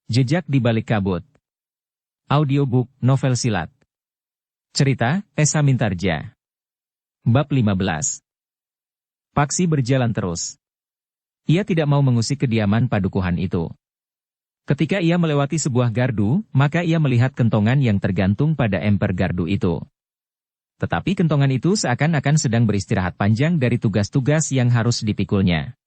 Jejak di Balik Kabut. Audiobook, novel silat. Cerita, Esa Mintarja. Bab 15. Paksi berjalan terus. Ia tidak mau mengusik kediaman padukuhan itu. Ketika ia melewati sebuah gardu, maka ia melihat kentongan yang tergantung pada emper gardu itu. Tetapi kentongan itu seakan-akan sedang beristirahat panjang dari tugas-tugas yang harus dipikulnya.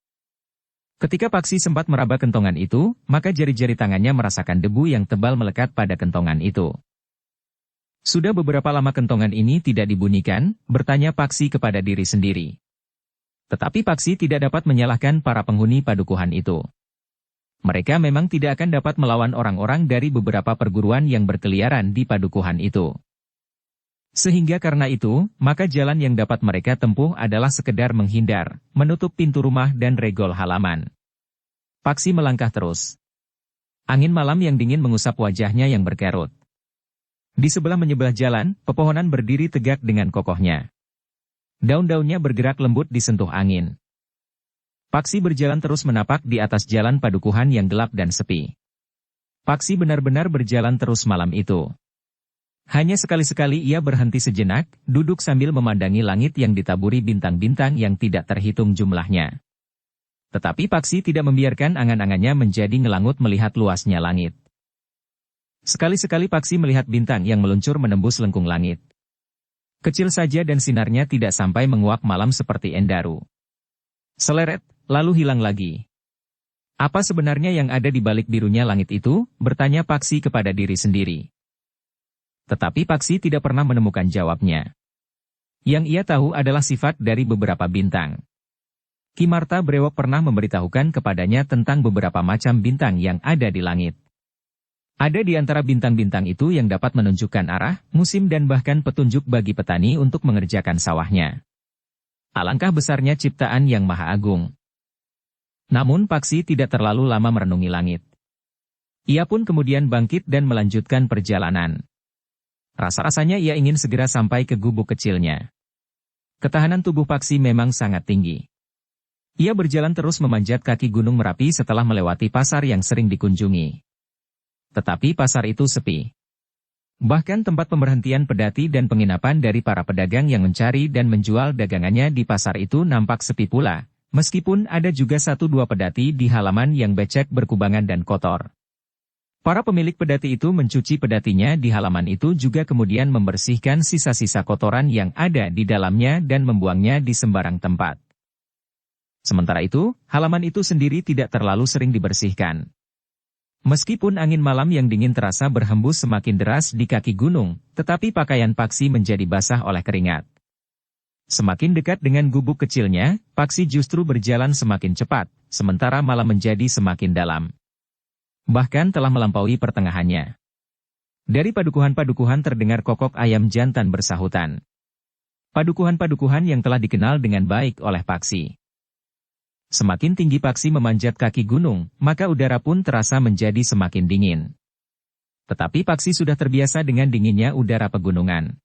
Ketika Paksi sempat meraba kentongan itu, maka jari-jari tangannya merasakan debu yang tebal melekat pada kentongan itu. Sudah beberapa lama kentongan ini tidak dibunyikan, bertanya Paksi kepada diri sendiri. Tetapi Paksi tidak dapat menyalahkan para penghuni padukuhan itu. Mereka memang tidak akan dapat melawan orang-orang dari beberapa perguruan yang berkeliaran di padukuhan itu. Sehingga karena itu, maka jalan yang dapat mereka tempuh adalah sekedar menghindar, menutup pintu rumah dan regol halaman. Paksi melangkah terus. Angin malam yang dingin mengusap wajahnya yang berkerut. Di sebelah menyebelah jalan, pepohonan berdiri tegak dengan kokohnya. Daun-daunnya bergerak lembut disentuh angin. Paksi berjalan terus menapak di atas jalan padukuhan yang gelap dan sepi. Paksi benar-benar berjalan terus malam itu. Hanya sekali-sekali ia berhenti sejenak, duduk sambil memandangi langit yang ditaburi bintang-bintang yang tidak terhitung jumlahnya. Tetapi Paksi tidak membiarkan angan-angannya menjadi ngelangut melihat luasnya langit. Sekali-sekali Paksi melihat bintang yang meluncur menembus lengkung langit. Kecil saja dan sinarnya tidak sampai menguak malam seperti endaru. Seleret, lalu hilang lagi. Apa sebenarnya yang ada di balik birunya langit itu? Bertanya Paksi kepada diri sendiri. Tetapi Paksi tidak pernah menemukan jawabnya. Yang ia tahu adalah sifat dari beberapa bintang. Ki Marta Brewok pernah memberitahukan kepadanya tentang beberapa macam bintang yang ada di langit. Ada di antara bintang-bintang itu yang dapat menunjukkan arah, musim dan bahkan petunjuk bagi petani untuk mengerjakan sawahnya. Alangkah besarnya ciptaan yang maha agung. Namun Paksi tidak terlalu lama merenungi langit. Ia pun kemudian bangkit dan melanjutkan perjalanan. Rasa-rasanya ia ingin segera sampai ke gubuk kecilnya. Ketahanan tubuh Paksi memang sangat tinggi. Ia berjalan terus memanjat kaki Gunung Merapi setelah melewati pasar yang sering dikunjungi. Tetapi pasar itu sepi. Bahkan tempat pemberhentian pedati dan penginapan dari para pedagang yang mencari dan menjual dagangannya di pasar itu nampak sepi pula, meskipun ada juga 1-2 pedati di halaman yang becek berkubangan dan kotor. Para pemilik pedati itu mencuci pedatinya di halaman itu juga kemudian membersihkan sisa-sisa kotoran yang ada di dalamnya dan membuangnya di sembarang tempat. Sementara itu, halaman itu sendiri tidak terlalu sering dibersihkan. Meskipun angin malam yang dingin terasa berhembus semakin deras di kaki gunung, tetapi pakaian Paksi menjadi basah oleh keringat. Semakin dekat dengan gubuk kecilnya, Paksi justru berjalan semakin cepat, sementara malam menjadi semakin dalam. Bahkan telah melampaui pertengahannya. Dari padukuhan-padukuhan terdengar kokok ayam jantan bersahutan. Padukuhan-padukuhan yang telah dikenal dengan baik oleh Paksi. Semakin tinggi Paksi memanjat kaki gunung, maka udara pun terasa menjadi semakin dingin. Tetapi Paksi sudah terbiasa dengan dinginnya udara pegunungan.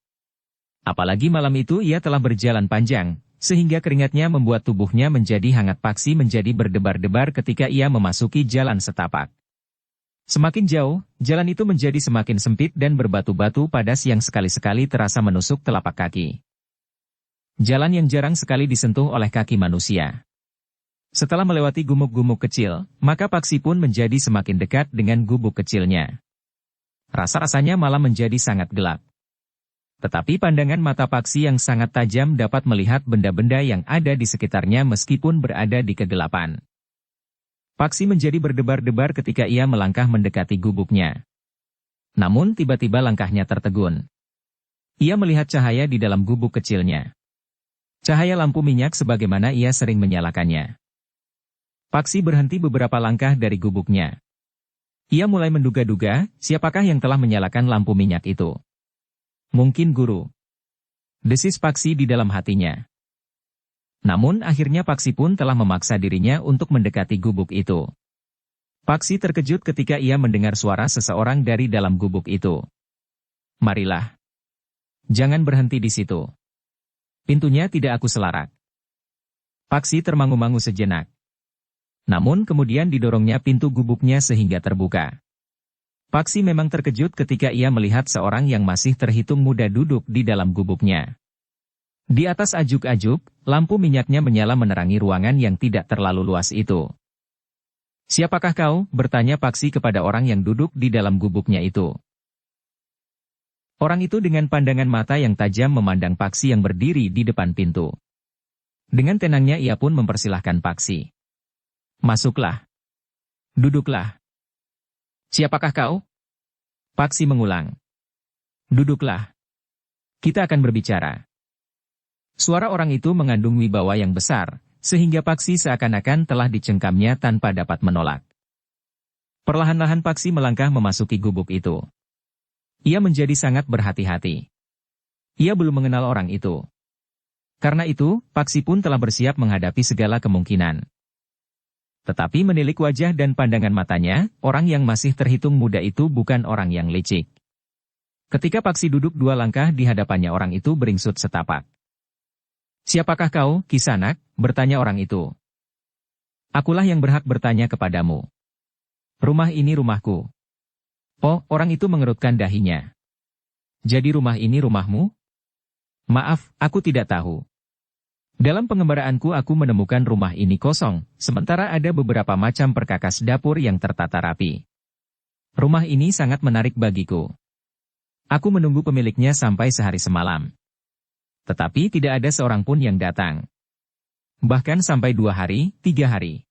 Apalagi malam itu ia telah berjalan panjang, sehingga keringatnya membuat tubuhnya menjadi hangat. Paksi menjadi berdebar-debar ketika ia memasuki jalan setapak. Semakin jauh, jalan itu menjadi semakin sempit dan berbatu-batu padas yang sekali-sekali terasa menusuk telapak kaki. Jalan yang jarang sekali disentuh oleh kaki manusia. Setelah melewati gumuk-gumuk kecil, maka Paksi pun menjadi semakin dekat dengan gubuk kecilnya. Rasa-rasanya malam menjadi sangat gelap. Tetapi pandangan mata Paksi yang sangat tajam dapat melihat benda-benda yang ada di sekitarnya meskipun berada di kegelapan. Paksi menjadi berdebar-debar ketika ia melangkah mendekati gubuknya. Namun tiba-tiba langkahnya tertegun. Ia melihat cahaya di dalam gubuk kecilnya. Cahaya lampu minyak sebagaimana ia sering menyalakannya. Paksi berhenti beberapa langkah dari gubuknya. Ia mulai menduga-duga, siapakah yang telah menyalakan lampu minyak itu? Mungkin guru. Desis Paksi di dalam hatinya. Namun akhirnya Paksi pun telah memaksa dirinya untuk mendekati gubuk itu. Paksi terkejut ketika ia mendengar suara seseorang dari dalam gubuk itu. Marilah. Jangan berhenti di situ. Pintunya tidak aku selarak. Paksi termangu-mangu sejenak. Namun kemudian didorongnya pintu gubuknya sehingga terbuka. Paksi memang terkejut ketika ia melihat seorang yang masih terhitung muda duduk di dalam gubuknya. Di atas ajuk-ajuk, lampu minyaknya menyala menerangi ruangan yang tidak terlalu luas itu. "Siapakah kau?" bertanya Paksi kepada orang yang duduk di dalam gubuknya itu. Orang itu dengan pandangan mata yang tajam memandang Paksi yang berdiri di depan pintu. Dengan tenangnya ia pun mempersilahkan Paksi. "Masuklah. Duduklah." "Siapakah kau?" Paksi mengulang. "Duduklah. Kita akan berbicara." Suara orang itu mengandung wibawa yang besar, sehingga Paksi seakan-akan telah dicengkamnya tanpa dapat menolak. Perlahan-lahan Paksi melangkah memasuki gubuk itu. Ia menjadi sangat berhati-hati. Ia belum mengenal orang itu. Karena itu, Paksi pun telah bersiap menghadapi segala kemungkinan. Tetapi menilik wajah dan pandangan matanya, orang yang masih terhitung muda itu bukan orang yang licik. Ketika Paksi duduk 2 langkah di hadapannya, orang itu beringsut setapak. "Siapakah kau, Kisanak?" bertanya orang itu. "Akulah yang berhak bertanya kepadamu. Rumah ini rumahku." Oh, orang itu mengerutkan dahinya. "Jadi rumah ini rumahmu?" "Maaf, aku tidak tahu. Dalam pengembaraanku aku menemukan rumah ini kosong, sementara ada beberapa macam perkakas dapur yang tertata rapi. Rumah ini sangat menarik bagiku. Aku menunggu pemiliknya sampai sehari semalam. Tetapi tidak ada seorang pun yang datang. Bahkan sampai 2 hari, 3 hari.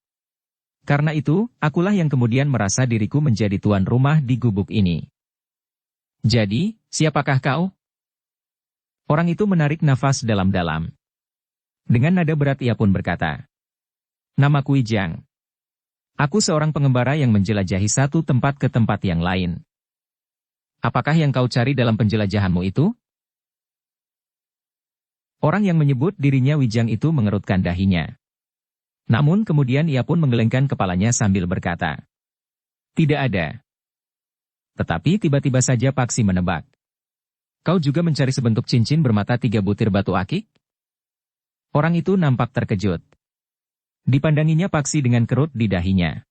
Karena itu, akulah yang kemudian merasa diriku menjadi tuan rumah di gubuk ini." "Jadi, siapakah kau?" Orang itu menarik nafas dalam-dalam. Dengan nada berat ia pun berkata, "Namaku Wijang. Aku seorang pengembara yang menjelajahi satu tempat ke tempat yang lain." "Apakah yang kau cari dalam penjelajahanmu itu?" Orang yang menyebut dirinya Wijang itu mengerutkan dahinya. Namun kemudian ia pun menggelengkan kepalanya sambil berkata, "Tidak ada." Tetapi tiba-tiba saja Paksi menebak. "Kau juga mencari sebentuk cincin bermata 3 butir batu akik?" Orang itu nampak terkejut. Dipandanginya Paksi dengan kerut di dahinya.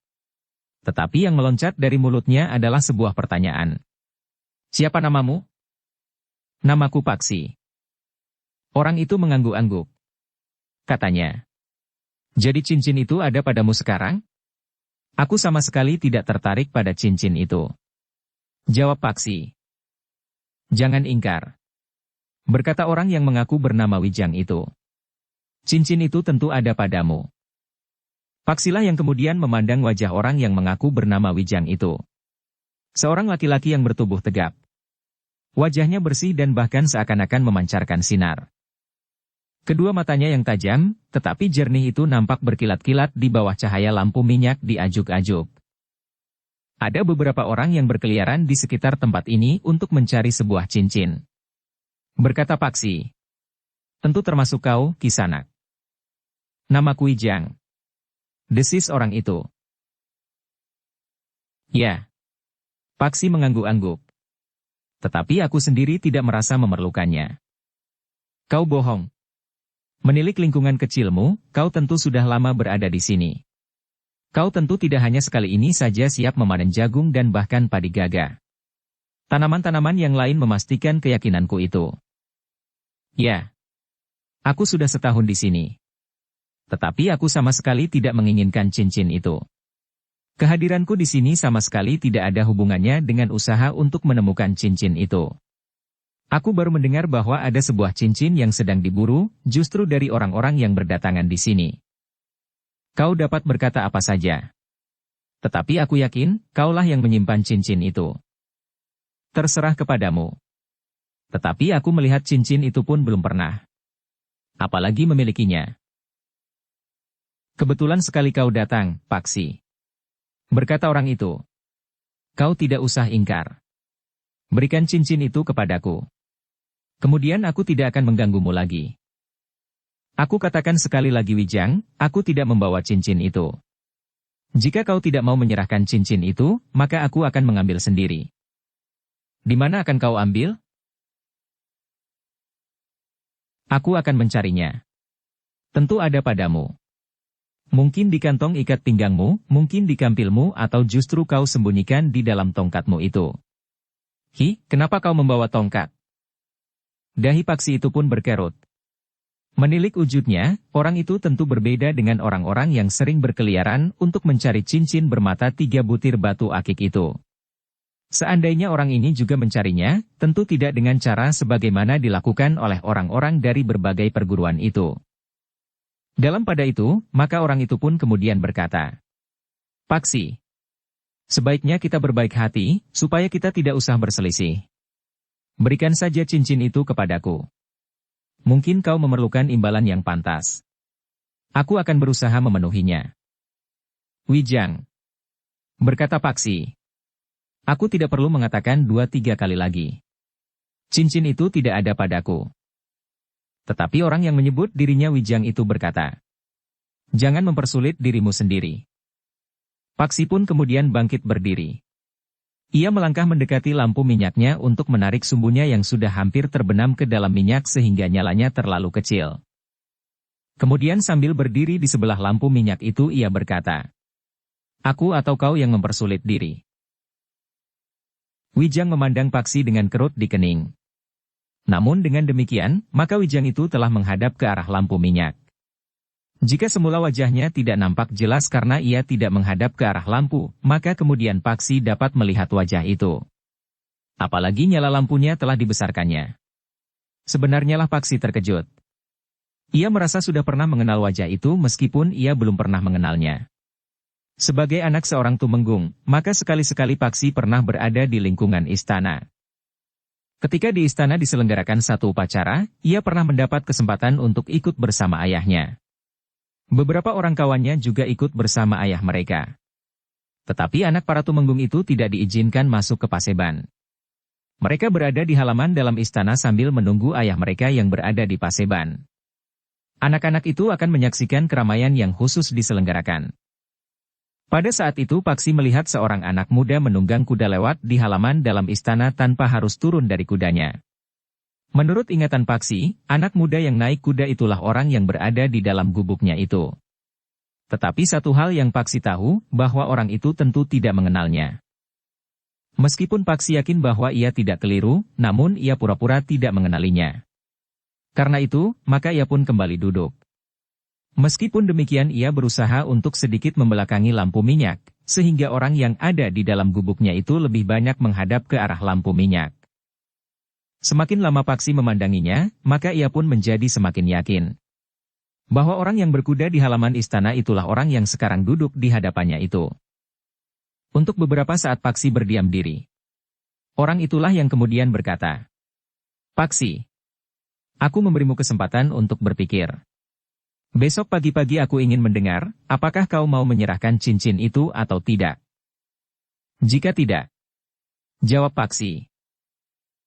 Tetapi yang meloncat dari mulutnya adalah sebuah pertanyaan. "Siapa namamu?" "Namaku Paksi." Orang itu mengangguk-angguk. Katanya, "Jadi cincin itu ada padamu sekarang?" "Aku sama sekali tidak tertarik pada cincin itu," jawab Paksi. "Jangan ingkar," berkata orang yang mengaku bernama Wijang itu. "Cincin itu tentu ada padamu." Paksilah yang kemudian memandang wajah orang yang mengaku bernama Wijang itu. Seorang laki-laki yang bertubuh tegap. Wajahnya bersih dan bahkan seakan-akan memancarkan sinar. Kedua matanya yang tajam, tetapi jernih itu nampak berkilat-kilat di bawah cahaya lampu minyak di ajuk-ajuk. Ada beberapa orang yang berkeliaran di sekitar tempat ini untuk mencari sebuah cincin. Berkata Paksi, "Tentu termasuk kau, Kisanak." "Namaku Wijang," desis orang itu. "Ya." Paksi mengangguk-angguk. "Tetapi aku sendiri tidak merasa memerlukannya." "Kau bohong. Menilik lingkungan kecilmu, kau tentu sudah lama berada di sini. Kau tentu tidak hanya sekali ini saja siap memanen jagung dan bahkan padi gagah. Tanaman-tanaman yang lain memastikan keyakinanku itu." "Ya. Aku sudah setahun di sini. Tetapi aku sama sekali tidak menginginkan cincin itu. Kehadiranku di sini sama sekali tidak ada hubungannya dengan usaha untuk menemukan cincin itu. Aku baru mendengar bahwa ada sebuah cincin yang sedang diburu, justru dari orang-orang yang berdatangan di sini. Kau dapat berkata apa saja. Tetapi aku yakin, kaulah yang menyimpan cincin itu. Terserah kepadamu. Tetapi aku melihat cincin itu pun belum pernah. Apalagi memilikinya." "Kebetulan sekali kau datang, Paksi," berkata orang itu. "Kau tidak usah ingkar. Berikan cincin itu kepadaku. Kemudian aku tidak akan mengganggumu lagi. Aku katakan sekali lagi Wijang, aku tidak membawa cincin itu. Jika kau tidak mau menyerahkan cincin itu, maka aku akan mengambil sendiri." "Di mana akan kau ambil?" "Aku akan mencarinya. Tentu ada padamu." Mungkin di kantong ikat pinggangmu, mungkin di kampilmu atau justru kau sembunyikan di dalam tongkatmu itu. Hi, kenapa kau membawa tongkat? Dahi Paksi itu pun berkerut. Menilik wujudnya, orang itu tentu berbeda dengan orang-orang yang sering berkeliaran untuk mencari cincin bermata 3 butir batu akik itu. Seandainya orang ini juga mencarinya, tentu tidak dengan cara sebagaimana dilakukan oleh orang-orang dari berbagai perguruan itu. Dalam pada itu, maka orang itu pun kemudian berkata, Paksi, sebaiknya kita berbaik hati, supaya kita tidak usah berselisih. Berikan saja cincin itu kepadaku. Mungkin kau memerlukan imbalan yang pantas. Aku akan berusaha memenuhinya. Wijang, berkata Paksi. Aku tidak perlu mengatakan 2-3 kali lagi. Cincin itu tidak ada padaku. Tetapi orang yang menyebut dirinya Wijang itu berkata, jangan mempersulit dirimu sendiri. Paksi pun kemudian bangkit berdiri. Ia melangkah mendekati lampu minyaknya untuk menarik sumbunya yang sudah hampir terbenam ke dalam minyak sehingga nyalanya terlalu kecil. Kemudian sambil berdiri di sebelah lampu minyak itu ia berkata, aku atau kau yang mempersulit diri? Wijang memandang Paksi dengan kerut di kening. Namun dengan demikian, maka Wijang itu telah menghadap ke arah lampu minyak. Jika semula wajahnya tidak nampak jelas karena ia tidak menghadap ke arah lampu, maka kemudian Paksi dapat melihat wajah itu. Apalagi nyala lampunya telah dibesarkannya. Sebenarnya lah Paksi terkejut. Ia merasa sudah pernah mengenal wajah itu meskipun ia belum pernah mengenalnya. Sebagai anak seorang tumenggung, maka sekali-sekali Paksi pernah berada di lingkungan istana. Ketika di istana diselenggarakan satu upacara, ia pernah mendapat kesempatan untuk ikut bersama ayahnya. Beberapa orang kawannya juga ikut bersama ayah mereka. Tetapi anak para tumenggung itu tidak diizinkan masuk ke Paseban. Mereka berada di halaman dalam istana sambil menunggu ayah mereka yang berada di Paseban. Anak-anak itu akan menyaksikan keramaian yang khusus diselenggarakan. Pada saat itu Paksi melihat seorang anak muda menunggang kuda lewat di halaman dalam istana tanpa harus turun dari kudanya. Menurut ingatan Paksi, anak muda yang naik kuda itulah orang yang berada di dalam gubuknya itu. Tetapi satu hal yang Paksi tahu, bahwa orang itu tentu tidak mengenalnya. Meskipun Paksi yakin bahwa ia tidak keliru, namun ia pura-pura tidak mengenalinya. Karena itu, maka ia pun kembali duduk. Meskipun demikian ia berusaha untuk sedikit membelakangi lampu minyak, sehingga orang yang ada di dalam gubuknya itu lebih banyak menghadap ke arah lampu minyak. Semakin lama Paksi memandanginya, maka ia pun menjadi semakin yakin bahwa orang yang berkuda di halaman istana itulah orang yang sekarang duduk di hadapannya itu. Untuk beberapa saat Paksi berdiam diri. Orang itulah yang kemudian berkata, Paksi, aku memberimu kesempatan untuk berpikir. Besok pagi-pagi aku ingin mendengar, apakah kau mau menyerahkan cincin itu atau tidak? Jika tidak, jawab Paksi,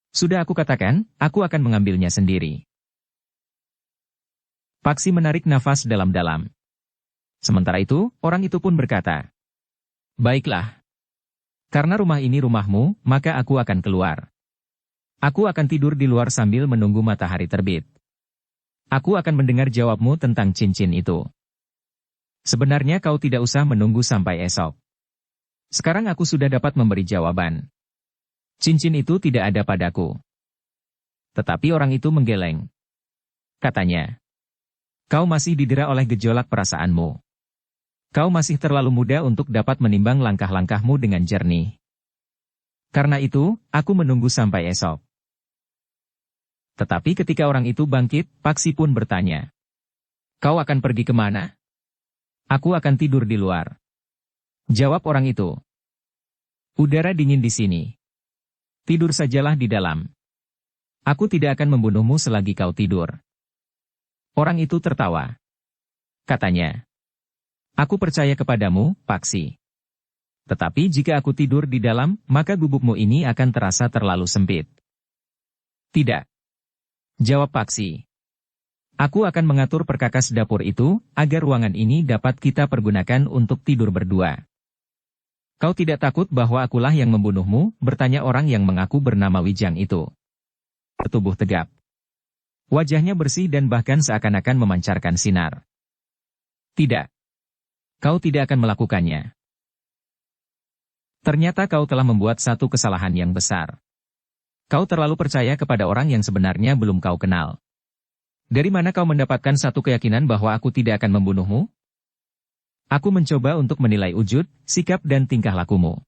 sudah aku katakan, aku akan mengambilnya sendiri. Paksi menarik nafas dalam-dalam. Sementara itu, orang itu pun berkata, baiklah. Karena rumah ini rumahmu, maka aku akan keluar. Aku akan tidur di luar sambil menunggu matahari terbit. Aku akan mendengar jawabmu tentang cincin itu. Sebenarnya kau tidak usah menunggu sampai esok. Sekarang aku sudah dapat memberi jawaban. Cincin itu tidak ada padaku. Tetapi orang itu menggeleng. Katanya, kau masih didera oleh gejolak perasaanmu. Kau masih terlalu muda untuk dapat menimbang langkah-langkahmu dengan jernih. Karena itu, aku menunggu sampai esok. Tetapi ketika orang itu bangkit, Paksi pun bertanya, kau akan pergi kemana? Aku akan tidur di luar. Jawab orang itu, udara dingin di sini. Tidur sajalah di dalam. Aku tidak akan membunuhmu selagi kau tidur. Orang itu tertawa. Katanya, aku percaya kepadamu, Paksi. Tetapi jika aku tidur di dalam, maka gubukmu ini akan terasa terlalu sempit. Tidak. Jawab Paksi. Aku akan mengatur perkakas dapur itu, agar ruangan ini dapat kita pergunakan untuk tidur berdua. Kau tidak takut bahwa akulah yang membunuhmu? Bertanya orang yang mengaku bernama Wijang itu. Bertubuh tegap. Wajahnya bersih dan bahkan seakan-akan memancarkan sinar. Tidak. Kau tidak akan melakukannya. Ternyata kau telah membuat satu kesalahan yang besar. Kau terlalu percaya kepada orang yang sebenarnya belum kau kenal. Dari mana kau mendapatkan satu keyakinan bahwa aku tidak akan membunuhmu? Aku mencoba untuk menilai wujud, sikap dan tingkah lakumu.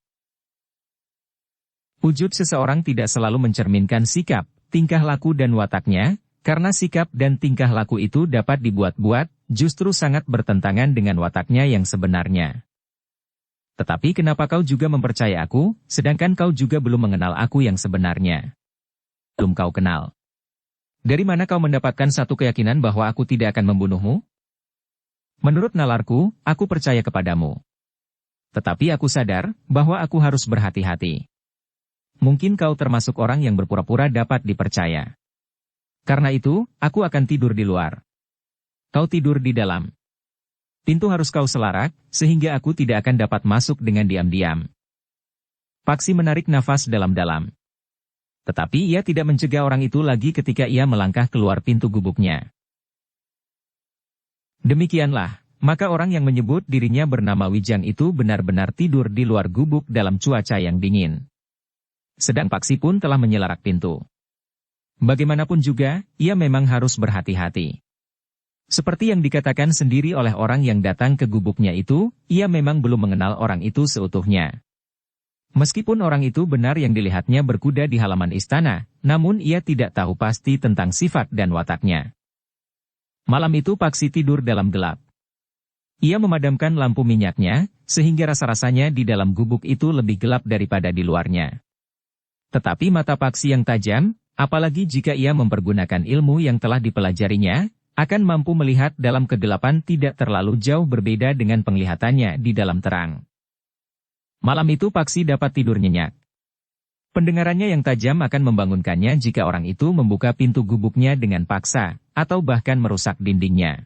Wujud seseorang tidak selalu mencerminkan sikap, tingkah laku dan wataknya, karena sikap dan tingkah laku itu dapat dibuat-buat, justru sangat bertentangan dengan wataknya yang sebenarnya. Tetapi kenapa kau juga mempercayai aku, sedangkan kau juga belum mengenal aku yang sebenarnya? Belum kau kenal. Dari mana kau mendapatkan satu keyakinan bahwa aku tidak akan membunuhmu? Menurut nalarku, aku percaya kepadamu. Tetapi aku sadar bahwa aku harus berhati-hati. Mungkin kau termasuk orang yang berpura-pura dapat dipercaya. Karena itu, aku akan tidur di luar. Kau tidur di dalam. Pintu harus kau selarak, sehingga aku tidak akan dapat masuk dengan diam-diam. Paksi menarik nafas dalam-dalam. Tetapi ia tidak mencegah orang itu lagi ketika ia melangkah keluar pintu gubuknya. Demikianlah, maka orang yang menyebut dirinya bernama Wijang itu benar-benar tidur di luar gubuk dalam cuaca yang dingin. Sedang Paksi pun telah menyelarak pintu. Bagaimanapun juga, ia memang harus berhati-hati. Seperti yang dikatakan sendiri oleh orang yang datang ke gubuknya itu, ia memang belum mengenal orang itu seutuhnya. Meskipun orang itu benar yang dilihatnya berkuda di halaman istana, namun ia tidak tahu pasti tentang sifat dan wataknya. Malam itu Paksi tidur dalam gelap. Ia memadamkan lampu minyaknya, sehingga rasa-rasanya di dalam gubuk itu lebih gelap daripada di luarnya. Tetapi mata Paksi yang tajam, apalagi jika ia mempergunakan ilmu yang telah dipelajarinya, akan mampu melihat dalam kegelapan tidak terlalu jauh berbeda dengan penglihatannya di dalam terang. Malam itu Paksi dapat tidur nyenyak. Pendengarannya yang tajam akan membangunkannya jika orang itu membuka pintu gubuknya dengan paksa, atau bahkan merusak dindingnya.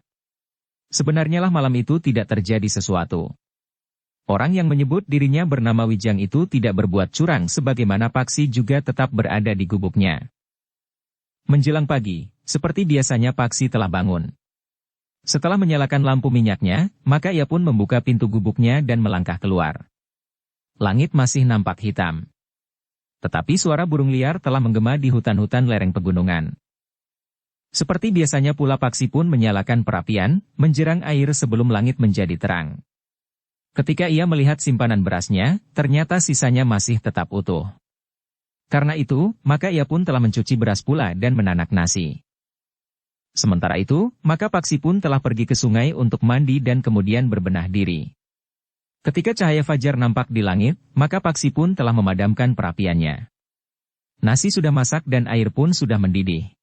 Sebenarnya lah malam itu tidak terjadi sesuatu. Orang yang menyebut dirinya bernama Wijang itu tidak berbuat curang sebagaimana Paksi juga tetap berada di gubuknya. Menjelang pagi, seperti biasanya Paksi telah bangun. Setelah menyalakan lampu minyaknya, maka ia pun membuka pintu gubuknya dan melangkah keluar. Langit masih nampak hitam. Tetapi suara burung liar telah menggema di hutan-hutan lereng pegunungan. Seperti biasanya pula Paksi pun menyalakan perapian, menjerang air sebelum langit menjadi terang. Ketika ia melihat simpanan berasnya, ternyata sisanya masih tetap utuh. Karena itu, maka ia pun telah mencuci beras pula dan menanak nasi. Sementara itu, maka Paksi pun telah pergi ke sungai untuk mandi dan kemudian berbenah diri. Ketika cahaya fajar nampak di langit, maka Paksi pun telah memadamkan perapiannya. Nasi sudah masak dan air pun sudah mendidih.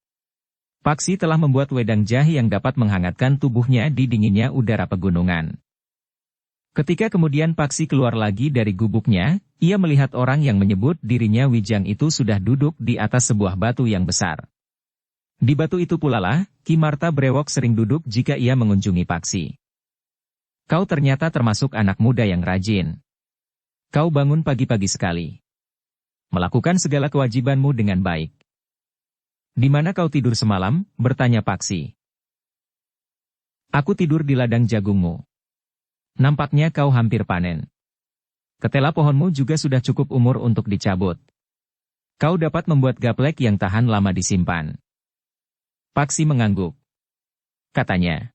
Paksi telah membuat wedang jahe yang dapat menghangatkan tubuhnya di dinginnya udara pegunungan. Ketika kemudian Paksi keluar lagi dari gubuknya, ia melihat orang yang menyebut dirinya Wijang itu sudah duduk di atas sebuah batu yang besar. Di batu itu pula lah, Ki Marta Brewok sering duduk jika ia mengunjungi Paksi. Kau ternyata termasuk anak muda yang rajin. Kau bangun pagi-pagi sekali. Melakukan segala kewajibanmu dengan baik. Di mana kau tidur semalam? Bertanya Paksi. Aku tidur di ladang jagungmu. Nampaknya kau hampir panen. Ketela pohonmu juga sudah cukup umur untuk dicabut. Kau dapat membuat gaplek yang tahan lama disimpan. Paksi mengangguk. Katanya.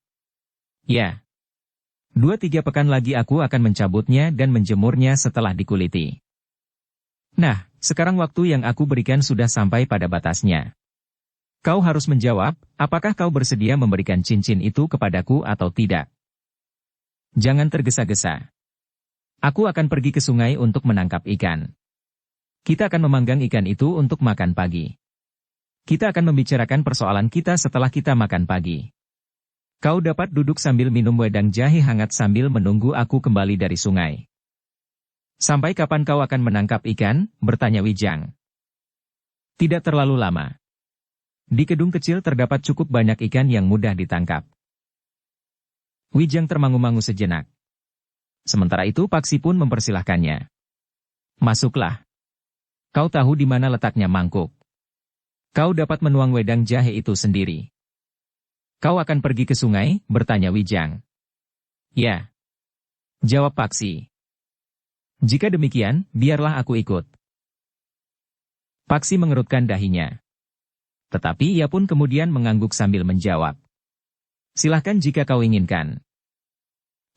Ya. 2-3 pekan lagi aku akan mencabutnya dan menjemurnya setelah dikuliti. Nah, sekarang waktu yang aku berikan sudah sampai pada batasnya. Kau harus menjawab, apakah kau bersedia memberikan cincin itu kepadaku atau tidak? Jangan tergesa-gesa. Aku akan pergi ke sungai untuk menangkap ikan. Kita akan memanggang ikan itu untuk makan pagi. Kita akan membicarakan persoalan kita setelah kita makan pagi. Kau dapat duduk sambil minum wedang jahe hangat sambil menunggu aku kembali dari sungai. Sampai kapan kau akan menangkap ikan? Bertanya Wijang. Tidak terlalu lama. Di kedung kecil terdapat cukup banyak ikan yang mudah ditangkap. Wijang termangu-mangu sejenak. Sementara itu Paksi pun mempersilahkannya. Masuklah. Kau tahu di mana letaknya mangkuk. Kau dapat menuang wedang jahe itu sendiri. Kau akan pergi ke sungai? Bertanya Wijang. Ya. Jawab Paksi. Jika demikian, biarlah aku ikut. Paksi mengerutkan dahinya. Tetapi ia pun kemudian mengangguk sambil menjawab. Silahkan jika kau inginkan.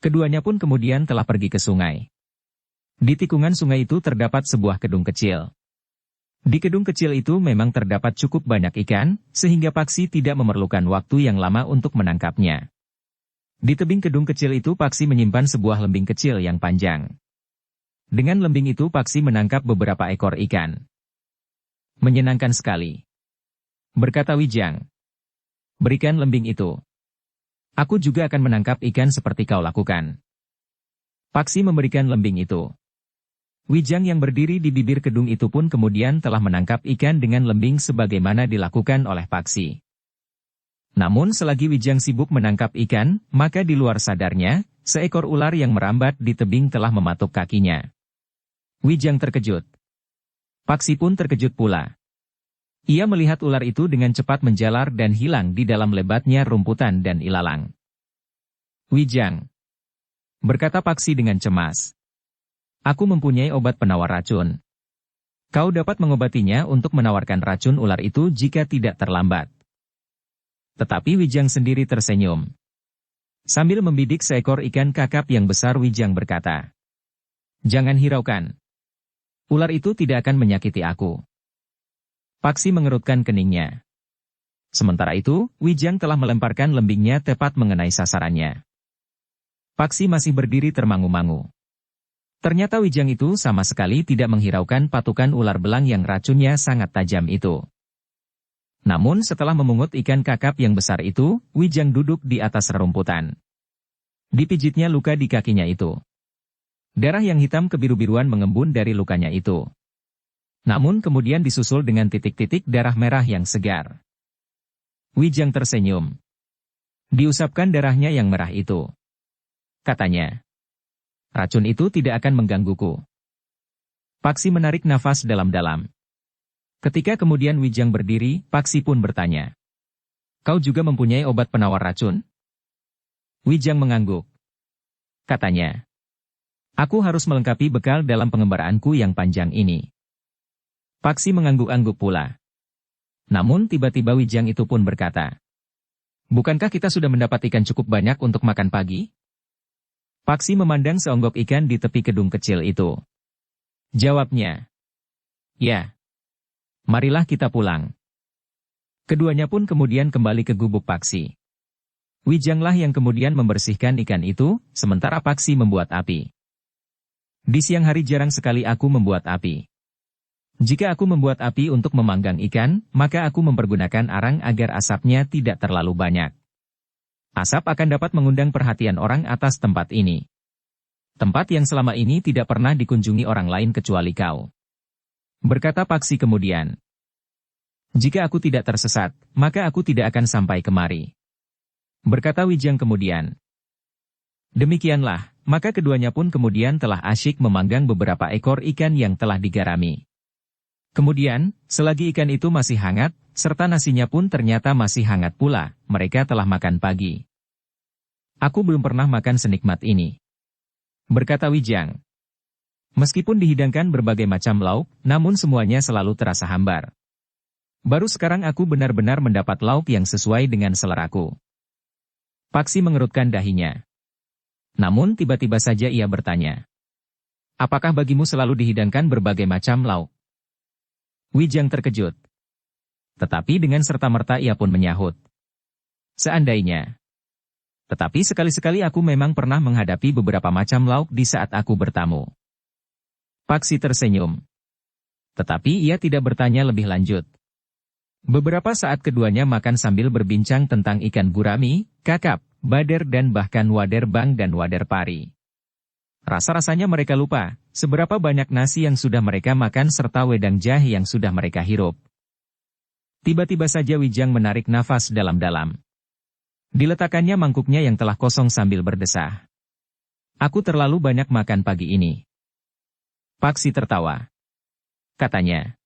Keduanya pun kemudian telah pergi ke sungai. Di tikungan sungai itu terdapat sebuah kedung kecil. Di kedung kecil itu memang terdapat cukup banyak ikan, sehingga Paksi tidak memerlukan waktu yang lama untuk menangkapnya. Di tebing kedung kecil itu Paksi menyimpan sebuah lembing kecil yang panjang. Dengan lembing itu Paksi menangkap beberapa ekor ikan. Menyenangkan sekali, berkata Wijang. Berikan lembing itu. Aku juga akan menangkap ikan seperti kau lakukan. Paksi memberikan lembing itu. Wijang yang berdiri di bibir kedung itu pun kemudian telah menangkap ikan dengan lembing sebagaimana dilakukan oleh Paksi. Namun selagi Wijang sibuk menangkap ikan, maka di luar sadarnya, seekor ular yang merambat di tebing telah mematuk kakinya. Wijang terkejut. Paksi pun terkejut pula. Ia melihat ular itu dengan cepat menjalar dan hilang di dalam lebatnya rumputan dan ilalang. Wijang, berkata Paksi dengan cemas. Aku mempunyai obat penawar racun. Kau dapat mengobatinya untuk menawarkan racun ular itu jika tidak terlambat. Tetapi Wijang sendiri tersenyum. Sambil membidik seekor ikan kakap yang besar Wijang berkata, jangan hiraukan. Ular itu tidak akan menyakiti aku. Paksi mengerutkan keningnya. Sementara itu, Wijang telah melemparkan lembingnya tepat mengenai sasarannya. Paksi masih berdiri termangu-mangu. Ternyata Wijang itu sama sekali tidak menghiraukan patukan ular belang yang racunnya sangat tajam itu. Namun setelah memungut ikan kakap yang besar itu, Wijang duduk di atas rerumputan. Dipijitnya luka di kakinya itu. Darah yang hitam kebiru-biruan mengembun dari lukanya itu. Namun kemudian disusul dengan titik-titik darah merah yang segar. Wijang tersenyum. Diusapkan darahnya yang merah itu. Katanya. Racun itu tidak akan menggangguku. Paksi menarik nafas dalam-dalam. Ketika kemudian Wijang berdiri, Paksi pun bertanya. Kau juga mempunyai obat penawar racun? Wijang mengangguk. Katanya. Aku harus melengkapi bekal dalam pengembaraanku yang panjang ini. Paksi mengangguk-angguk pula. Namun tiba-tiba Wijang itu pun berkata. Bukankah kita sudah mendapat ikan cukup banyak untuk makan pagi? Paksi memandang seonggok ikan di tepi kedung kecil itu. Jawabnya. Ya. Marilah kita pulang. Keduanya pun kemudian kembali ke gubuk Paksi. Wijanglah yang kemudian membersihkan ikan itu, sementara Paksi membuat api. Di siang hari jarang sekali aku membuat api. Jika aku membuat api untuk memanggang ikan, maka aku mempergunakan arang agar asapnya tidak terlalu banyak. Asap akan dapat mengundang perhatian orang atas tempat ini. Tempat yang selama ini tidak pernah dikunjungi orang lain kecuali kau. Berkata Paksi kemudian. Jika aku tidak tersesat, maka aku tidak akan sampai kemari. Berkata Wijang kemudian. Demikianlah, maka keduanya pun kemudian telah asyik memanggang beberapa ekor ikan yang telah digarami. Kemudian, selagi ikan itu masih hangat, serta nasinya pun ternyata masih hangat pula, mereka telah makan pagi. Aku belum pernah makan senikmat ini. Berkata Wijang. Meskipun dihidangkan berbagai macam lauk, namun semuanya selalu terasa hambar. Baru sekarang aku benar-benar mendapat lauk yang sesuai dengan seleraku. Paksi mengerutkan dahinya. Namun tiba-tiba saja ia bertanya. Apakah bagimu selalu dihidangkan berbagai macam lauk? Wijang terkejut. Tetapi dengan serta-merta ia pun menyahut. Seandainya. Tetapi sekali-sekali aku memang pernah menghadapi beberapa macam lauk di saat aku bertamu. Paksi tersenyum. Tetapi ia tidak bertanya lebih lanjut. Beberapa saat keduanya makan sambil berbincang tentang ikan gurami, kakap, bader dan bahkan wader bang dan wader pari. Rasa-rasanya mereka lupa, seberapa banyak nasi yang sudah mereka makan serta wedang jahe yang sudah mereka hirup. Tiba-tiba saja Wijang menarik nafas dalam-dalam. Diletakkannya mangkuknya yang telah kosong sambil berdesah. Aku terlalu banyak makan pagi ini. Paksi tertawa. Katanya.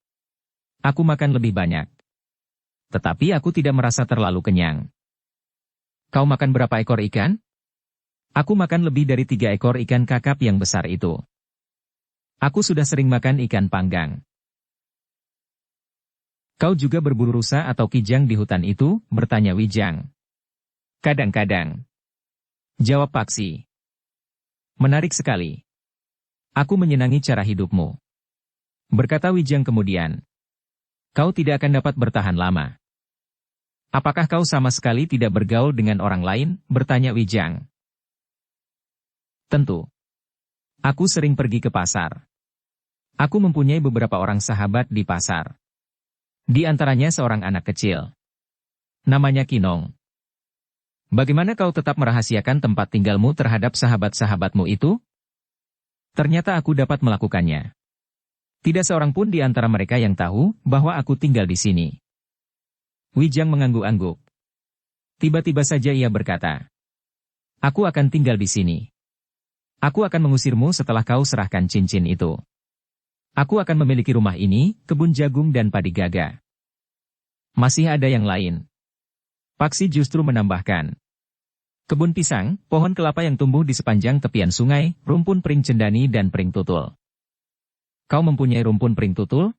Aku makan lebih banyak. Tetapi aku tidak merasa terlalu kenyang. Kau makan berapa ekor ikan? Aku makan lebih dari 3 ekor ikan kakap yang besar itu. Aku sudah sering makan ikan panggang. Kau juga berburu rusa atau kijang di hutan itu? Bertanya Wijang. Kadang-kadang. Jawab Paksi. Menarik sekali. Aku menyenangi cara hidupmu. Berkata Wijang kemudian. Kau tidak akan dapat bertahan lama. Apakah kau sama sekali tidak bergaul dengan orang lain? Bertanya Wijang. Tentu. Aku sering pergi ke pasar. Aku mempunyai beberapa orang sahabat di pasar. Di antaranya seorang anak kecil. Namanya Kinong. Bagaimana kau tetap merahasiakan tempat tinggalmu terhadap sahabat-sahabatmu itu? Ternyata aku dapat melakukannya. Tidak seorang pun di antara mereka yang tahu bahwa aku tinggal di sini. Wijang mengangguk-angguk. Tiba-tiba saja ia berkata, aku akan tinggal di sini. Aku akan mengusirmu setelah kau serahkan cincin itu. Aku akan memiliki rumah ini, kebun jagung dan padi gaga. Masih ada yang lain. Paksi justru menambahkan. Kebun pisang, pohon kelapa yang tumbuh di sepanjang tepian sungai, rumpun pring cendani dan pring tutul. Kau mempunyai rumpun pring tutul?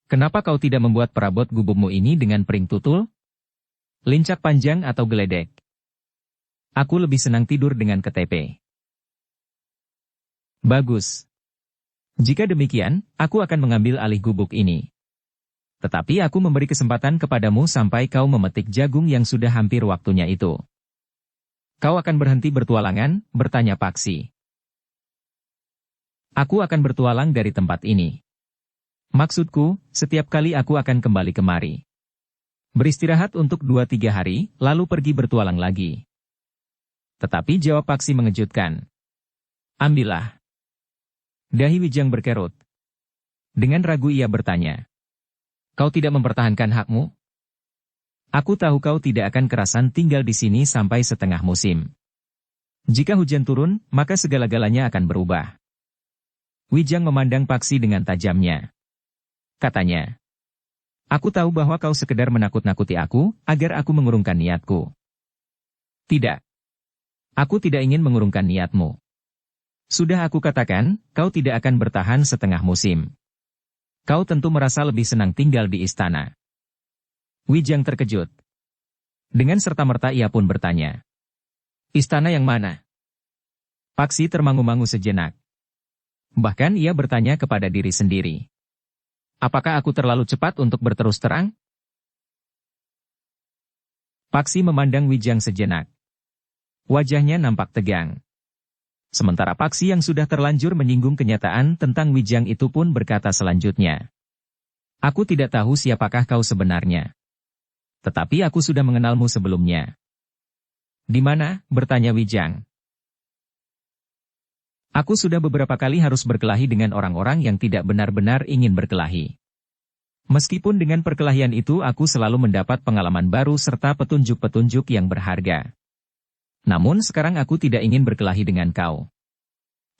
Kenapa kau tidak membuat perabot gubukmu ini dengan pring tutul? Lincak panjang atau geledek? Aku lebih senang tidur dengan ketepe. Bagus. Jika demikian, aku akan mengambil alih gubuk ini. Tetapi aku memberi kesempatan kepadamu sampai kau memetik jagung yang sudah hampir waktunya itu. Kau akan berhenti bertualangan? Bertanya Paksi. Aku akan bertualang dari tempat ini. Maksudku, setiap kali aku akan kembali kemari. Beristirahat untuk 2-3 hari, lalu pergi bertualang lagi. Tetapi jawab Paksi mengejutkan. Ambillah. Dahi Wijang berkerut. Dengan ragu ia bertanya. Kau tidak mempertahankan hakmu? Aku tahu kau tidak akan kerasan tinggal di sini sampai setengah musim. Jika hujan turun, maka segala-galanya akan berubah. Wijang memandang Paksi dengan tajamnya. Katanya. Aku tahu bahwa kau sekedar menakut-nakuti aku, agar aku mengurungkan niatku. Tidak. Aku tidak ingin mengurungkan niatmu. Sudah aku katakan, kau tidak akan bertahan setengah musim. Kau tentu merasa lebih senang tinggal di istana. Wijang terkejut. Dengan serta-merta ia pun bertanya. Istana yang mana? Paksi termangu-mangu sejenak. Bahkan ia bertanya kepada diri sendiri. Apakah aku terlalu cepat untuk berterus terang? Paksi memandang Wijang sejenak. Wajahnya nampak tegang. Sementara Paksi yang sudah terlanjur menyinggung kenyataan tentang Wijang itu pun berkata selanjutnya. Aku tidak tahu siapakah kau sebenarnya. Tetapi aku sudah mengenalmu sebelumnya. Di mana? Bertanya Wijang. Aku sudah beberapa kali harus berkelahi dengan orang-orang yang tidak benar-benar ingin berkelahi. Meskipun dengan perkelahian itu aku selalu mendapat pengalaman baru serta petunjuk-petunjuk yang berharga. Namun sekarang aku tidak ingin berkelahi dengan kau.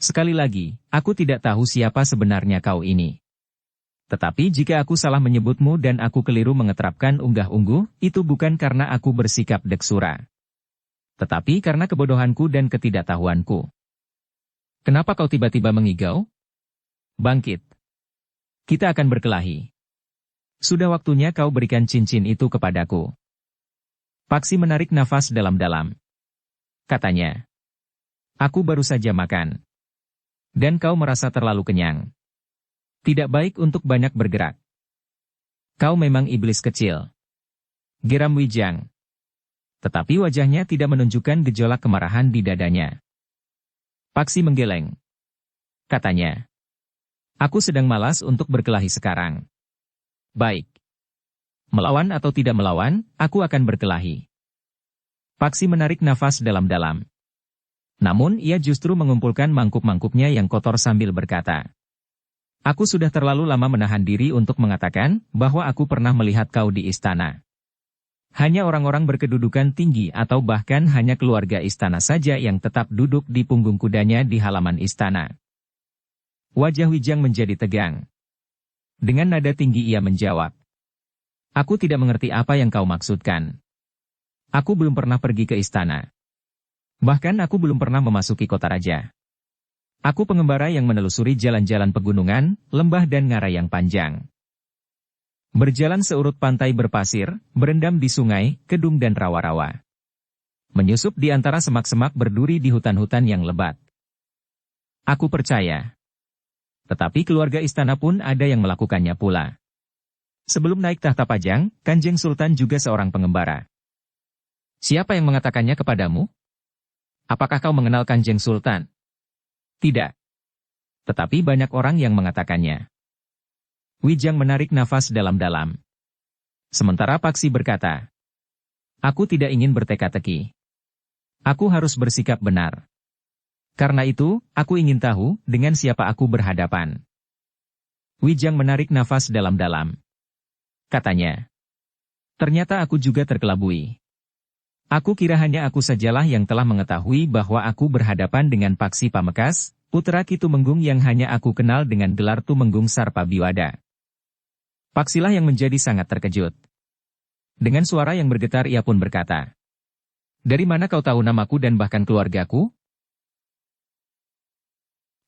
Sekali lagi, aku tidak tahu siapa sebenarnya kau ini. Tetapi jika aku salah menyebutmu dan aku keliru mengeterapkan unggah-ungguh, itu bukan karena aku bersikap deksura. Tetapi karena kebodohanku dan ketidaktahuanku. Kenapa kau tiba-tiba mengigau? Bangkit. Kita akan berkelahi. Sudah waktunya kau berikan cincin itu kepadaku. Paksi menarik nafas dalam-dalam. Katanya. Aku baru saja makan. Dan kau merasa terlalu kenyang. Tidak baik untuk banyak bergerak. Kau memang iblis kecil. Geram Wijang. Tetapi wajahnya tidak menunjukkan gejolak kemarahan di dadanya. Paksi menggeleng. Katanya. Aku sedang malas untuk berkelahi sekarang. Baik. Melawan atau tidak melawan, aku akan berkelahi. Paksi menarik nafas dalam-dalam. Namun ia justru mengumpulkan mangkuk-mangkuknya yang kotor sambil berkata. Aku sudah terlalu lama menahan diri untuk mengatakan bahwa aku pernah melihat kau di istana. Hanya orang-orang berkedudukan tinggi atau bahkan hanya keluarga istana saja yang tetap duduk di punggung kudanya di halaman istana. Wajah Wijang menjadi tegang. Dengan nada tinggi ia menjawab. Aku tidak mengerti apa yang kau maksudkan. Aku belum pernah pergi ke istana. Bahkan aku belum pernah memasuki kota raja. Aku pengembara yang menelusuri jalan-jalan pegunungan, lembah dan ngarai yang panjang. Berjalan seurut pantai berpasir, berendam di sungai, kedung dan rawa-rawa. Menyusup di antara semak-semak berduri di hutan-hutan yang lebat. Aku percaya. Tetapi keluarga istana pun ada yang melakukannya pula. Sebelum naik tahta Pajang, Kanjeng Sultan juga seorang pengembara. Siapa yang mengatakannya kepadamu? Apakah kau mengenal Kanjeng Sultan? Tidak. Tetapi banyak orang yang mengatakannya. Wijang menarik nafas dalam-dalam. Sementara Paksi berkata, aku tidak ingin berteka-teki. Aku harus bersikap benar. Karena itu, aku ingin tahu dengan siapa aku berhadapan. Wijang menarik nafas dalam-dalam. Katanya, ternyata aku juga terkelabui. Aku kira hanya aku sajalah yang telah mengetahui bahwa aku berhadapan dengan Paksi Pamekas, putra Ki Tumenggung yang hanya aku kenal dengan gelar Tumenggung Sarpa Biwada. Paksilah yang menjadi sangat terkejut. Dengan suara yang bergetar ia pun berkata, dari mana kau tahu namaku dan bahkan keluargaku?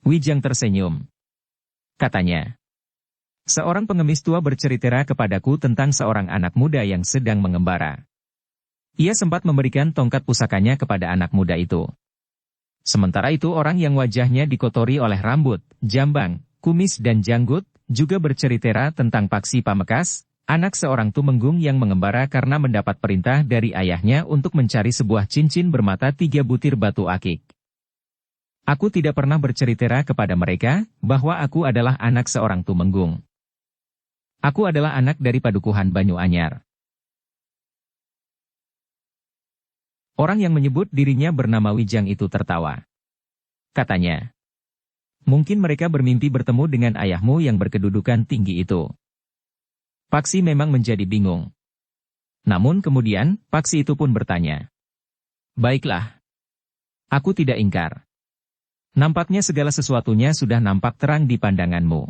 Wijang tersenyum. Katanya, seorang pengemis tua bercerita kepadaku tentang seorang anak muda yang sedang mengembara. Ia sempat memberikan tongkat pusakanya kepada anak muda itu. Sementara itu orang yang wajahnya dikotori oleh rambut, jambang, kumis dan janggut, juga bercerita tentang Paksi Pamekas, anak seorang tumenggung yang mengembara karena mendapat perintah dari ayahnya untuk mencari sebuah cincin bermata 3 butir batu akik. Aku tidak pernah bercerita kepada mereka bahwa aku adalah anak seorang tumenggung. Aku adalah anak dari Padukuhan Banyu-Anyar. Orang yang menyebut dirinya bernama Wijang itu tertawa. Katanya, mungkin mereka bermimpi bertemu dengan ayahmu yang berkedudukan tinggi itu. Paksi memang menjadi bingung. Namun kemudian, Paksi itu pun bertanya. Baiklah. Aku tidak ingkar. Nampaknya segala sesuatunya sudah nampak terang di pandanganmu.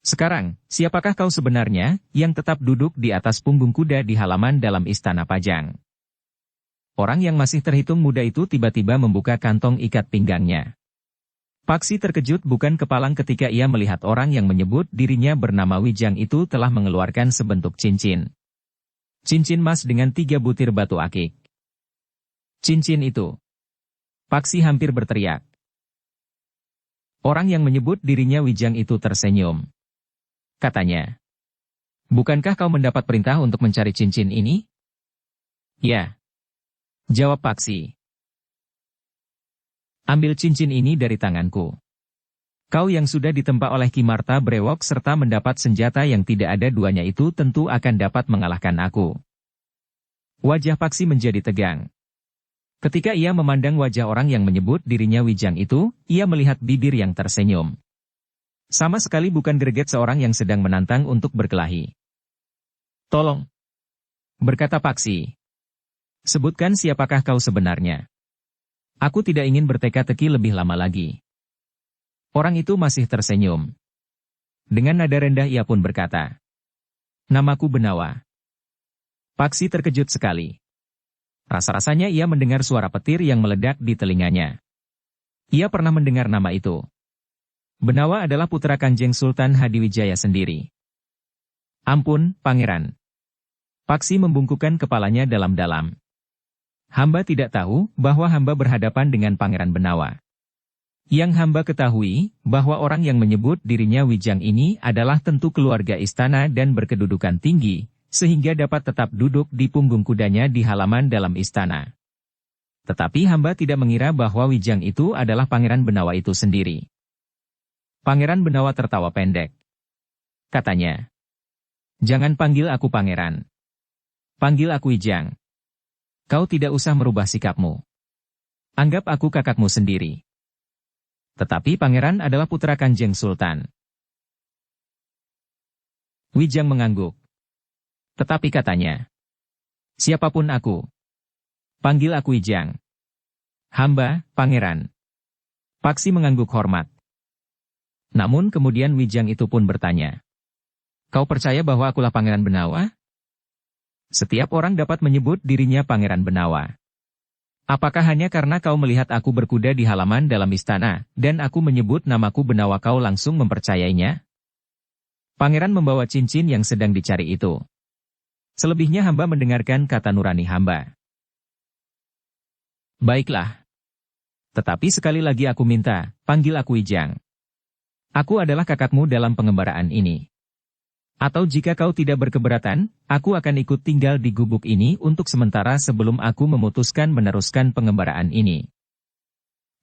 Sekarang, siapakah kau sebenarnya, yang tetap duduk di atas punggung kuda di halaman dalam istana Pajang? Orang yang masih terhitung muda itu tiba-tiba membuka kantong ikat pinggangnya. Paksi terkejut bukan kepalang ketika ia melihat orang yang menyebut dirinya bernama Wijang itu telah mengeluarkan sebentuk cincin. Cincin emas dengan 3 butir batu akik. Cincin itu. Paksi hampir berteriak. Orang yang menyebut dirinya Wijang itu tersenyum. Katanya, bukankah kau mendapat perintah untuk mencari cincin ini? Ya. Jawab Paksi. Ambil cincin ini dari tanganku. Kau yang sudah ditempa oleh Ki Marta Brewok serta mendapat senjata yang tidak ada duanya itu tentu akan dapat mengalahkan aku. Wajah Paksi menjadi tegang. Ketika ia memandang wajah orang yang menyebut dirinya Wijang itu, ia melihat bibir yang tersenyum. Sama sekali bukan greget seorang yang sedang menantang untuk berkelahi. Tolong, berkata Paksi. Sebutkan siapakah kau sebenarnya. Aku tidak ingin berteka-teki lebih lama lagi. Orang itu masih tersenyum. Dengan nada rendah ia pun berkata, namaku Benawa. Paksi terkejut sekali. Rasa-rasanya ia mendengar suara petir yang meledak di telinganya. Ia pernah mendengar nama itu. Benawa adalah putra Kanjeng Sultan Hadiwijaya sendiri. Ampun, Pangeran. Paksi membungkukkan kepalanya dalam-dalam. Hamba tidak tahu bahwa hamba berhadapan dengan Pangeran Benawa. Yang hamba ketahui bahwa orang yang menyebut dirinya Wijang ini adalah tentu keluarga istana dan berkedudukan tinggi, sehingga dapat tetap duduk di punggung kudanya di halaman dalam istana. Tetapi hamba tidak mengira bahwa Wijang itu adalah Pangeran Benawa itu sendiri. Pangeran Benawa tertawa pendek. Katanya, jangan panggil aku Pangeran. Panggil aku Wijang. Kau tidak usah merubah sikapmu. Anggap aku kakakmu sendiri. Tetapi Pangeran adalah putra Kanjeng Sultan. Wijang mengangguk. Tetapi katanya, siapapun aku. Panggil aku Wijang. Hamba, Pangeran. Paksi mengangguk hormat. Namun kemudian Wijang itu pun bertanya. Kau percaya bahwa akulah Pangeran Benawa? Setiap orang dapat menyebut dirinya Pangeran Benawa. Apakah hanya karena kau melihat aku berkuda di halaman dalam istana, dan aku menyebut namaku Benawa kau langsung mempercayainya? Pangeran membawa cincin yang sedang dicari itu. Selebihnya hamba mendengarkan kata nurani hamba. Baiklah. Tetapi sekali lagi aku minta, panggil aku Wijang. Aku adalah kakakmu dalam pengembaraan ini. Atau jika kau tidak berkeberatan, aku akan ikut tinggal di gubuk ini untuk sementara sebelum aku memutuskan meneruskan pengembaraan ini.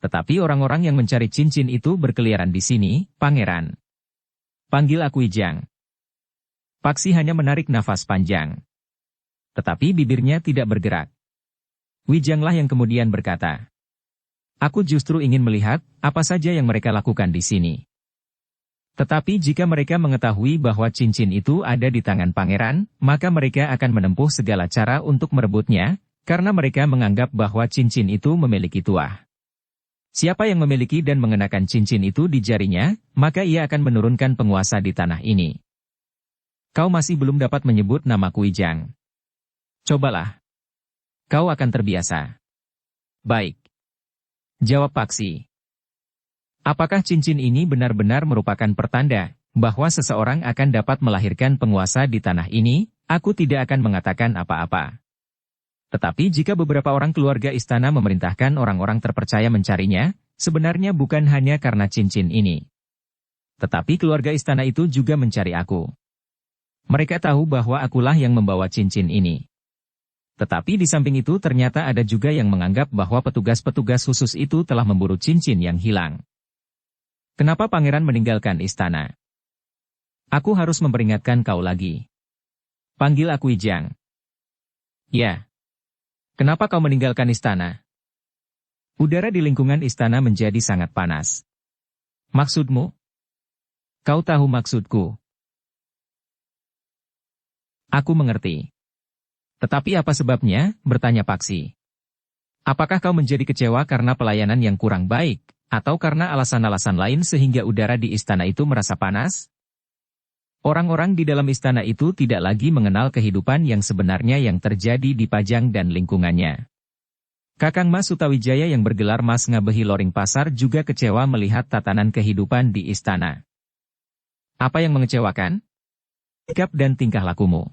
Tetapi orang-orang yang mencari cincin itu berkeliaran di sini, Pangeran. Panggil aku Wijang. Paksi hanya menarik nafas panjang. Tetapi bibirnya tidak bergerak. Wijanglah yang kemudian berkata, aku justru ingin melihat apa saja yang mereka lakukan di sini. Tetapi jika mereka mengetahui bahwa cincin itu ada di tangan pangeran, maka mereka akan menempuh segala cara untuk merebutnya, karena mereka menganggap bahwa cincin itu memiliki tuah. Siapa yang memiliki dan mengenakan cincin itu di jarinya, maka ia akan menurunkan penguasa di tanah ini. Kau masih belum dapat menyebut namaku Wijang. Cobalah. Kau akan terbiasa. Baik. Jawab Paksi. Apakah cincin ini benar-benar merupakan pertanda bahwa seseorang akan dapat melahirkan penguasa di tanah ini? Aku tidak akan mengatakan apa-apa. Tetapi jika beberapa orang keluarga istana memerintahkan orang-orang terpercaya mencarinya, sebenarnya bukan hanya karena cincin ini. Tetapi keluarga istana itu juga mencari aku. Mereka tahu bahwa akulah yang membawa cincin ini. Tetapi di samping itu ternyata ada juga yang menganggap bahwa petugas-petugas khusus itu telah memburu cincin yang hilang. Kenapa pangeran meninggalkan istana? Aku harus memperingatkan kau lagi. Panggil aku Wijang. Ya. Kenapa kau meninggalkan istana? Udara di lingkungan istana menjadi sangat panas. Maksudmu? Kau tahu maksudku. Aku mengerti. Tetapi apa sebabnya? Bertanya Paksi. Apakah kau menjadi kecewa karena pelayanan yang kurang baik? Atau karena alasan-alasan lain sehingga udara di istana itu merasa panas? Orang-orang di dalam istana itu tidak lagi mengenal kehidupan yang sebenarnya yang terjadi di Pajang dan lingkungannya. Kakang Mas Sutawijaya yang bergelar Mas Ngabehi Loring Pasar juga kecewa melihat tatanan kehidupan di istana. Apa yang mengecewakan? Sikap dan tingkah lakumu.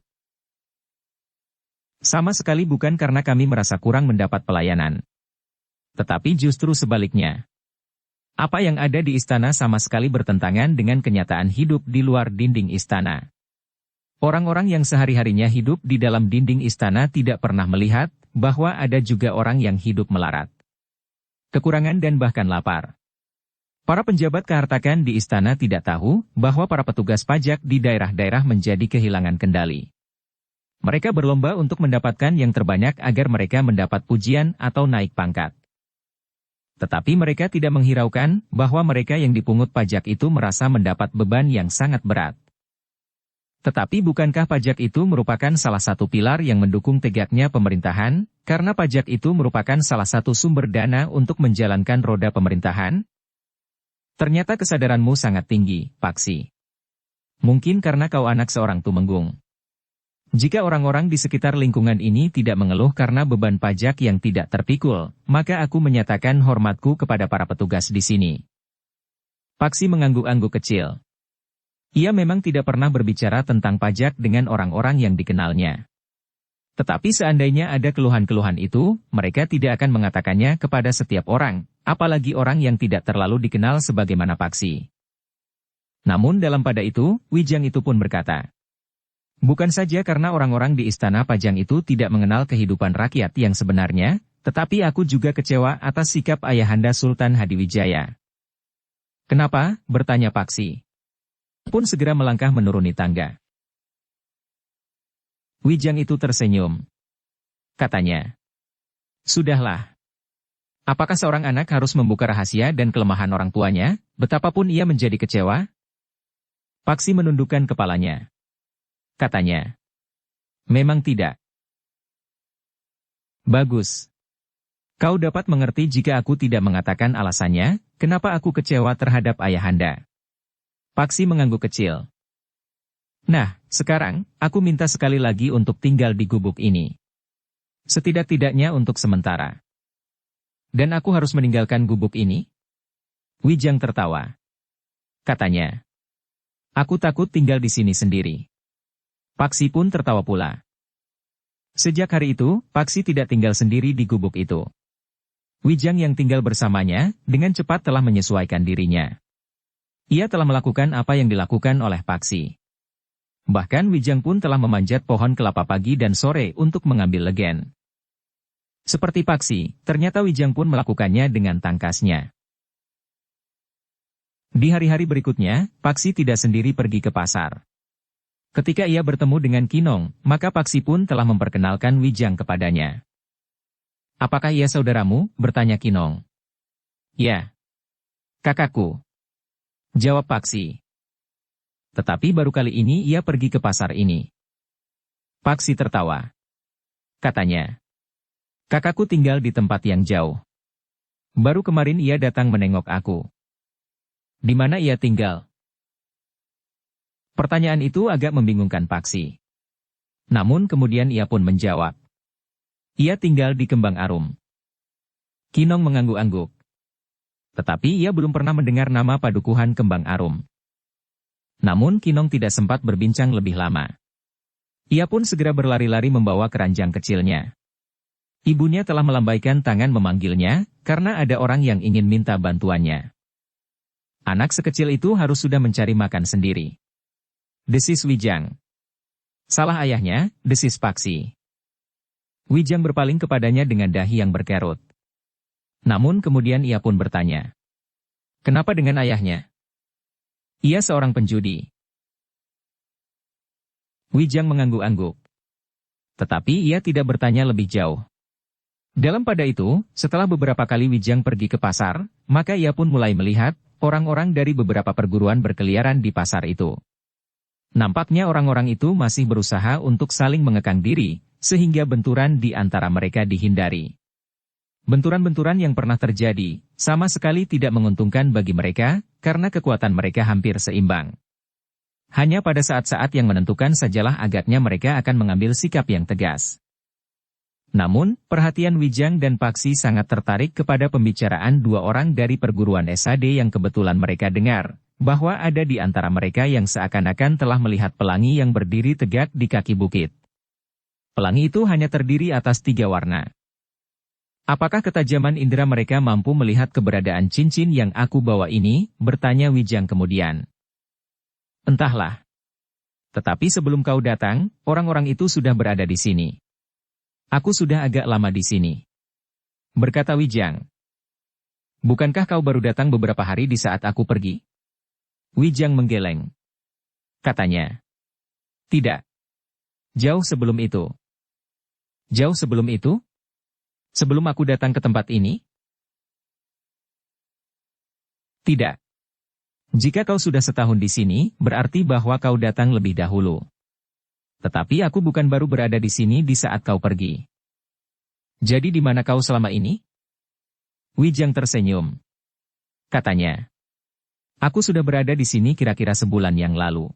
Sama sekali bukan karena kami merasa kurang mendapat pelayanan. Tetapi justru sebaliknya. Apa yang ada di istana sama sekali bertentangan dengan kenyataan hidup di luar dinding istana. Orang-orang yang sehari-harinya hidup di dalam dinding istana tidak pernah melihat bahwa ada juga orang yang hidup melarat, kekurangan dan bahkan lapar. Para penjabat kehartakan di istana tidak tahu bahwa para petugas pajak di daerah-daerah menjadi kehilangan kendali. Mereka berlomba untuk mendapatkan yang terbanyak agar mereka mendapat pujian atau naik pangkat. Tetapi mereka tidak menghiraukan bahwa mereka yang dipungut pajak itu merasa mendapat beban yang sangat berat. Tetapi bukankah pajak itu merupakan salah satu pilar yang mendukung tegaknya pemerintahan, karena pajak itu merupakan salah satu sumber dana untuk menjalankan roda pemerintahan? Ternyata kesadaranmu sangat tinggi, Paksi. Mungkin karena kau anak seorang tumenggung. Jika orang-orang di sekitar lingkungan ini tidak mengeluh karena beban pajak yang tidak terpikul, maka aku menyatakan hormatku kepada para petugas di sini. Paksi mengangguk-angguk kecil. Ia memang tidak pernah berbicara tentang pajak dengan orang-orang yang dikenalnya. Tetapi seandainya ada keluhan-keluhan itu, mereka tidak akan mengatakannya kepada setiap orang, apalagi orang yang tidak terlalu dikenal sebagaimana Paksi. Namun dalam pada itu, Wijang itu pun berkata, bukan saja karena orang-orang di istana Pajang itu tidak mengenal kehidupan rakyat yang sebenarnya, tetapi aku juga kecewa atas sikap ayahanda Sultan Hadiwijaya. Kenapa? Bertanya Paksi. Pun segera melangkah menuruni tangga. Wijang itu tersenyum. Katanya, sudahlah. Apakah seorang anak harus membuka rahasia dan kelemahan orang tuanya, betapapun ia menjadi kecewa? Paksi menundukkan kepalanya. Katanya, memang tidak. Bagus. Kau dapat mengerti jika aku tidak mengatakan alasannya, kenapa aku kecewa terhadap ayahanda. Paksi mengangguk kecil. Nah, sekarang, aku minta sekali lagi untuk tinggal di gubuk ini. Setidak-tidaknya untuk sementara. Dan aku harus meninggalkan gubuk ini? Wijang tertawa. Katanya, aku takut tinggal di sini sendiri. Paksi pun tertawa pula. Sejak hari itu, Paksi tidak tinggal sendiri di gubuk itu. Wijang yang tinggal bersamanya, dengan cepat telah menyesuaikan dirinya. Ia telah melakukan apa yang dilakukan oleh Paksi. Bahkan Wijang pun telah memanjat pohon kelapa pagi dan sore untuk mengambil legen. Seperti Paksi, ternyata Wijang pun melakukannya dengan tangkasnya. Di hari-hari berikutnya, Paksi tidak sendiri pergi ke pasar. Ketika ia bertemu dengan Kinong, maka Paksi pun telah memperkenalkan Wijang kepadanya. Apakah ia saudaramu? Bertanya Kinong. Ya. Kakakku. Jawab Paksi. Tetapi baru kali ini ia pergi ke pasar ini. Paksi tertawa. Katanya. Kakakku tinggal di tempat yang jauh. Baru kemarin ia datang menengok aku. Di mana ia tinggal? Pertanyaan itu agak membingungkan Paksi. Namun kemudian ia pun menjawab. Ia tinggal di Kembang Arum. Kinong mengangguk-angguk. Tetapi ia belum pernah mendengar nama padukuhan Kembang Arum. Namun Kinong tidak sempat berbincang lebih lama. Ia pun segera berlari-lari membawa keranjang kecilnya. Ibunya telah melambaikan tangan memanggilnya, karena ada orang yang ingin minta bantuannya. Anak sekecil itu harus sudah mencari makan sendiri. Desis Wijang. Salah ayahnya, desis Paksi. Wijang berpaling kepadanya dengan dahi yang berkerut. Namun kemudian ia pun bertanya. Kenapa dengan ayahnya? Ia seorang penjudi. Wijang mengangguk-angguk. Tetapi ia tidak bertanya lebih jauh. Dalam pada itu, setelah beberapa kali Wijang pergi ke pasar, maka ia pun mulai melihat orang-orang dari beberapa perguruan berkeliaran di pasar itu. Nampaknya orang-orang itu masih berusaha untuk saling mengekang diri, sehingga benturan di antara mereka dihindari. Benturan-benturan yang pernah terjadi, sama sekali tidak menguntungkan bagi mereka, karena kekuatan mereka hampir seimbang. Hanya pada saat-saat yang menentukan sajalah agaknya mereka akan mengambil sikap yang tegas. Namun, perhatian Wijang dan Paksi sangat tertarik kepada pembicaraan dua orang dari perguruan SAD yang kebetulan mereka dengar, bahwa ada di antara mereka yang seakan-akan telah melihat pelangi yang berdiri tegak di kaki bukit. Pelangi itu hanya terdiri atas 3 warna. Apakah ketajaman indera mereka mampu melihat keberadaan cincin yang aku bawa ini? Bertanya Wijang kemudian. Entahlah. Tetapi sebelum kau datang, orang-orang itu sudah berada di sini. Aku sudah agak lama di sini. Berkata Wijang. Bukankah kau baru datang beberapa hari di saat aku pergi? Wijang menggeleng. Katanya. Tidak. Jauh sebelum itu. Jauh sebelum itu? Sebelum aku datang ke tempat ini? Tidak. Jika kau sudah setahun di sini, berarti bahwa kau datang lebih dahulu. Tetapi aku bukan baru berada di sini di saat kau pergi. Jadi di mana kau selama ini? Wijang tersenyum. Katanya. Aku sudah berada di sini kira-kira sebulan yang lalu.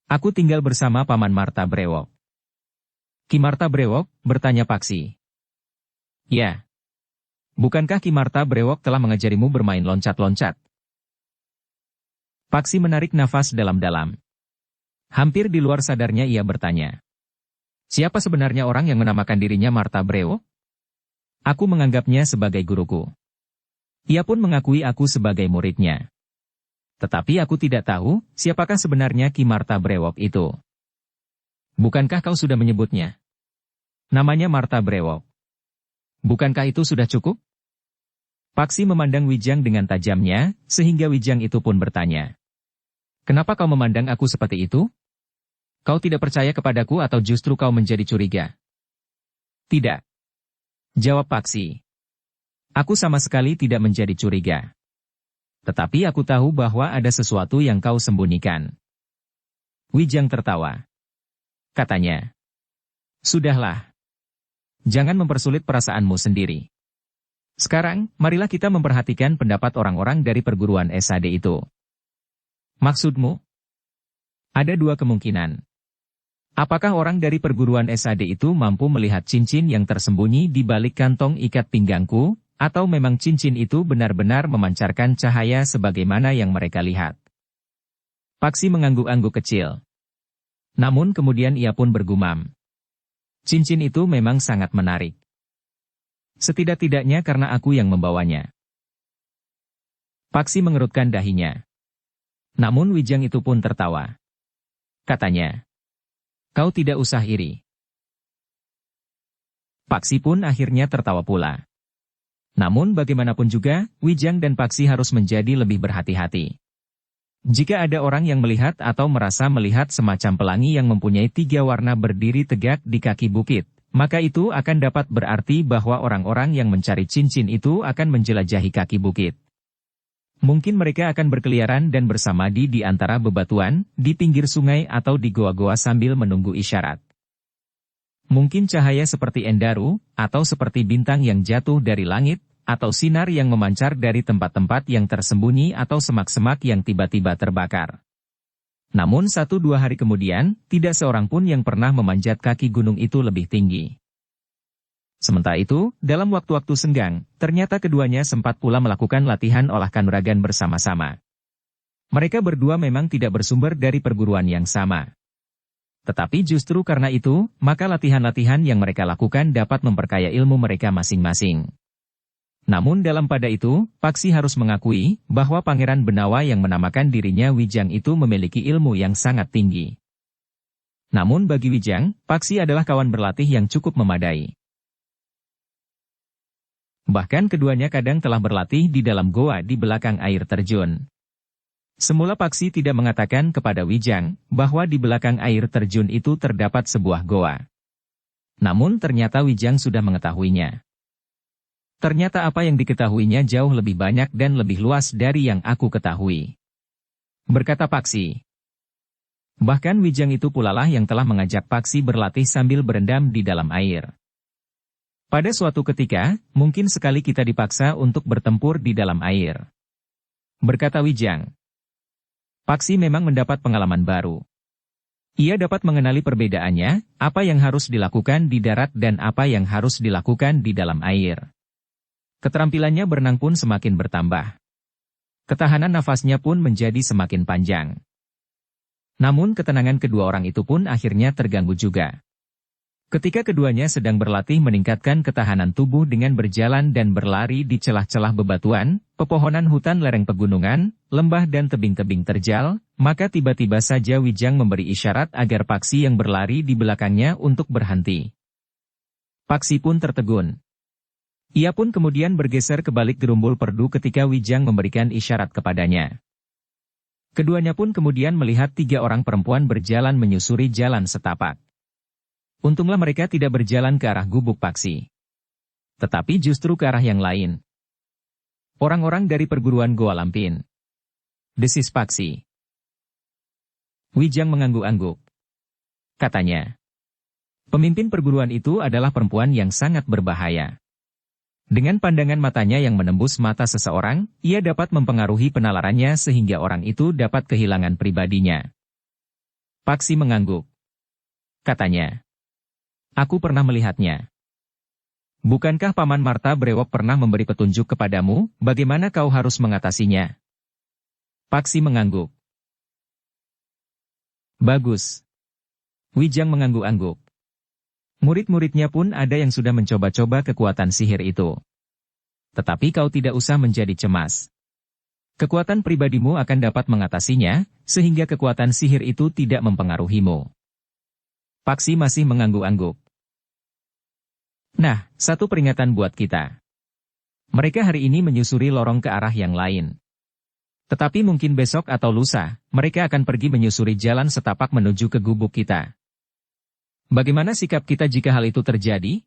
Aku tinggal bersama Paman Marta Brewok. Ki Marta Brewok? Bertanya Paksi. Ya. Bukankah Ki Marta Brewok telah mengajarimu bermain loncat-loncat? Paksi menarik nafas dalam-dalam. Hampir di luar sadarnya ia bertanya. Siapa sebenarnya orang yang menamakan dirinya Marta Brewok? Aku menganggapnya sebagai guruku. Ia pun mengakui aku sebagai muridnya. Tetapi aku tidak tahu, siapakah sebenarnya Ki Marta Brewok itu. Bukankah kau sudah menyebutnya? Namanya Marta Brewok. Bukankah itu sudah cukup? Paksi memandang Wijang dengan tajamnya, sehingga Wijang itu pun bertanya. Kenapa kau memandang aku seperti itu? Kau tidak percaya kepadaku atau justru kau menjadi curiga? Tidak. Jawab Paksi. Aku sama sekali tidak menjadi curiga. Tetapi aku tahu bahwa ada sesuatu yang kau sembunyikan. Wijang tertawa. Katanya. Sudahlah. Jangan mempersulit perasaanmu sendiri. Sekarang, marilah kita memperhatikan pendapat orang-orang dari perguruan SAD itu. Maksudmu? Ada 2 kemungkinan. Apakah orang dari perguruan SAD itu mampu melihat cincin yang tersembunyi di balik kantong ikat pinggangku, atau memang cincin itu benar-benar memancarkan cahaya sebagaimana yang mereka lihat. Paksi mengangguk-angguk kecil. Namun kemudian ia pun bergumam. Cincin itu memang sangat menarik. Setidak-tidaknya karena aku yang membawanya. Paksi mengerutkan dahinya. Namun Wijang itu pun tertawa. Katanya, kau tidak usah iri. Paksi pun akhirnya tertawa pula. Namun bagaimanapun juga, Wijang dan Paksi harus menjadi lebih berhati-hati. Jika ada orang yang melihat atau merasa melihat semacam pelangi yang mempunyai 3 warna berdiri tegak di kaki bukit, maka itu akan dapat berarti bahwa orang-orang yang mencari cincin itu akan menjelajahi kaki bukit. Mungkin mereka akan berkeliaran dan bersamadi di antara bebatuan, di pinggir sungai atau di goa-goa sambil menunggu isyarat. Mungkin cahaya seperti endaru, atau seperti bintang yang jatuh dari langit, atau sinar yang memancar dari tempat-tempat yang tersembunyi atau semak-semak yang tiba-tiba terbakar. Namun 1-2 hari kemudian, tidak seorang pun yang pernah memanjat kaki gunung itu lebih tinggi. Sementara itu, dalam waktu-waktu senggang, ternyata keduanya sempat pula melakukan latihan olah kanuragan bersama-sama. Mereka berdua memang tidak bersumber dari perguruan yang sama. Tetapi justru karena itu, maka latihan-latihan yang mereka lakukan dapat memperkaya ilmu mereka masing-masing. Namun dalam pada itu, Paksi harus mengakui bahwa Pangeran Benawa yang menamakan dirinya Wijang itu memiliki ilmu yang sangat tinggi. Namun bagi Wijang, Paksi adalah kawan berlatih yang cukup memadai. Bahkan keduanya kadang telah berlatih di dalam goa di belakang air terjun. Semula Paksi tidak mengatakan kepada Wijang bahwa di belakang air terjun itu terdapat sebuah goa. Namun ternyata Wijang sudah mengetahuinya. Ternyata apa yang diketahuinya jauh lebih banyak dan lebih luas dari yang aku ketahui. Berkata Paksi. Bahkan Wijang itu pulalah yang telah mengajak Paksi berlatih sambil berendam di dalam air. Pada suatu ketika, mungkin sekali kita dipaksa untuk bertempur di dalam air. Berkata Wijang. Paksi memang mendapat pengalaman baru. Ia dapat mengenali perbedaannya, apa yang harus dilakukan di darat dan apa yang harus dilakukan di dalam air. Keterampilannya berenang pun semakin bertambah. Ketahanan nafasnya pun menjadi semakin panjang. Namun ketenangan kedua orang itu pun akhirnya terganggu juga. Ketika keduanya sedang berlatih meningkatkan ketahanan tubuh dengan berjalan dan berlari di celah-celah bebatuan, pepohonan hutan lereng pegunungan, lembah dan tebing-tebing terjal, maka tiba-tiba saja Wijang memberi isyarat agar Paksi yang berlari di belakangnya untuk berhenti. Paksi pun tertegun. Ia pun kemudian bergeser ke balik gerumbul perdu ketika Wijang memberikan isyarat kepadanya. Keduanya pun kemudian melihat 3 orang perempuan berjalan menyusuri jalan setapak. Untunglah mereka tidak berjalan ke arah gubuk Paksi. Tetapi justru ke arah yang lain. Orang-orang dari perguruan Goa Lampin. Desis Paksi. Wijang mengangguk-angguk. Katanya, pemimpin perguruan itu adalah perempuan yang sangat berbahaya. Dengan pandangan matanya yang menembus mata seseorang, ia dapat mempengaruhi penalarannya sehingga orang itu dapat kehilangan pribadinya. Paksi mengangguk. Katanya, aku pernah melihatnya. Bukankah Paman Marta Brewok pernah memberi petunjuk kepadamu, bagaimana kau harus mengatasinya? Paksi mengangguk. Bagus. Wijang mengangguk-angguk. Murid-muridnya pun ada yang sudah mencoba-coba kekuatan sihir itu. Tetapi kau tidak usah menjadi cemas. Kekuatan pribadimu akan dapat mengatasinya, sehingga kekuatan sihir itu tidak mempengaruhimu. Paksi masih mengangguk-angguk. Nah, satu peringatan buat kita. Mereka hari ini menyusuri lorong ke arah yang lain. Tetapi mungkin besok atau lusa, mereka akan pergi menyusuri jalan setapak menuju ke gubuk kita. Bagaimana sikap kita jika hal itu terjadi?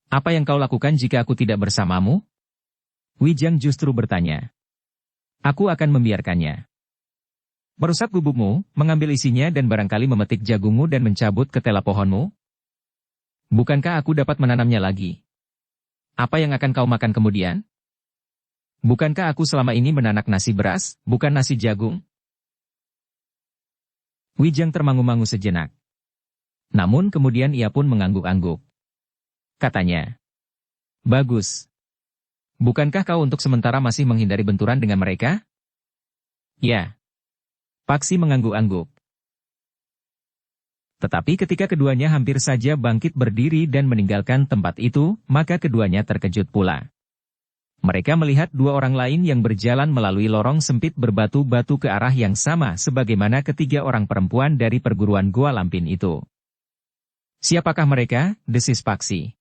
Apa yang kau lakukan jika aku tidak bersamamu? Wijang justru bertanya. Aku akan membiarkannya. Merusak gubukmu, mengambil isinya dan barangkali memetik jagungmu dan mencabut ketela pohonmu? Bukankah aku dapat menanamnya lagi? Apa yang akan kau makan kemudian? Bukankah aku selama ini menanak nasi beras, bukan nasi jagung? Wijang termangu-mangu sejenak. Namun kemudian ia pun mengangguk-angguk. Katanya, Bagus. Bukankah kau untuk sementara masih menghindari benturan dengan mereka? Ya. Paksi mengangguk-angguk. Tetapi ketika keduanya hampir saja bangkit berdiri dan meninggalkan tempat itu, maka keduanya terkejut pula. Mereka melihat dua orang lain yang berjalan melalui lorong sempit berbatu-batu ke arah yang sama sebagaimana ketiga orang perempuan dari perguruan Gua Lampin itu. Siapakah mereka? Desis Paksi.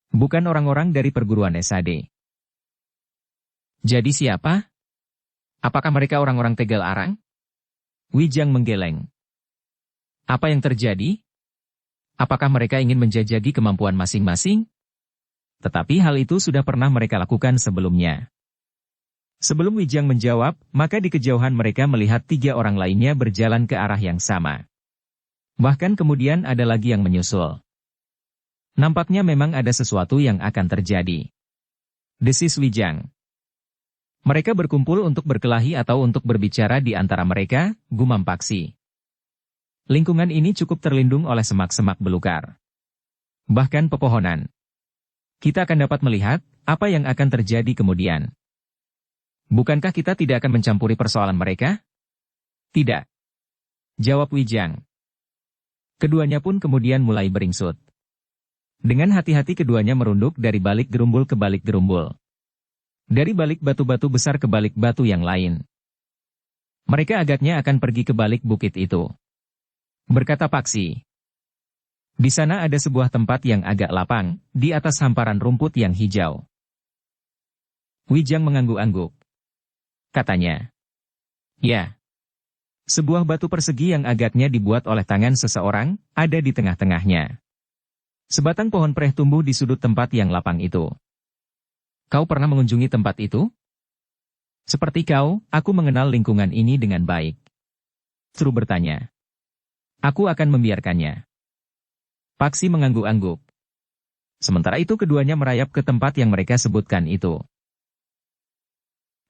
Bukan orang-orang dari perguruan SAD. Jadi siapa? Apakah mereka orang-orang Tegal Arang? Wijang menggeleng. Apa yang terjadi? Apakah mereka ingin menjajaki kemampuan masing-masing? Tetapi hal itu sudah pernah mereka lakukan sebelumnya. Sebelum Wijang menjawab, maka di kejauhan mereka melihat tiga orang lainnya berjalan ke arah yang sama. Bahkan kemudian ada lagi yang menyusul. Nampaknya memang ada sesuatu yang akan terjadi. Desis Wijang. Mereka berkumpul untuk berkelahi atau untuk berbicara di antara mereka, gumam Paksi. Lingkungan ini cukup terlindung oleh semak-semak belukar. Bahkan pepohonan. Kita akan dapat melihat apa yang akan terjadi kemudian. Bukankah kita tidak akan mencampuri persoalan mereka? Tidak. Jawab Wijang. Keduanya pun kemudian mulai beringsut. Dengan hati-hati keduanya merunduk dari balik gerumbul ke balik gerumbul. Dari balik batu-batu besar ke balik batu yang lain. Mereka agaknya akan pergi ke balik bukit itu. Berkata Paksi. Di sana ada sebuah tempat yang agak lapang, di atas hamparan rumput yang hijau. Wijang mengangguk-angguk. Katanya. Ya. Sebuah batu persegi yang agaknya dibuat oleh tangan seseorang, ada di tengah-tengahnya. Sebatang pohon preh tumbuh di sudut tempat yang lapang itu. Kau pernah mengunjungi tempat itu? Seperti kau, aku mengenal lingkungan ini dengan baik. Tru bertanya. Aku akan membiarkannya. Paksi mengangguk-angguk. Sementara itu keduanya merayap ke tempat yang mereka sebutkan itu.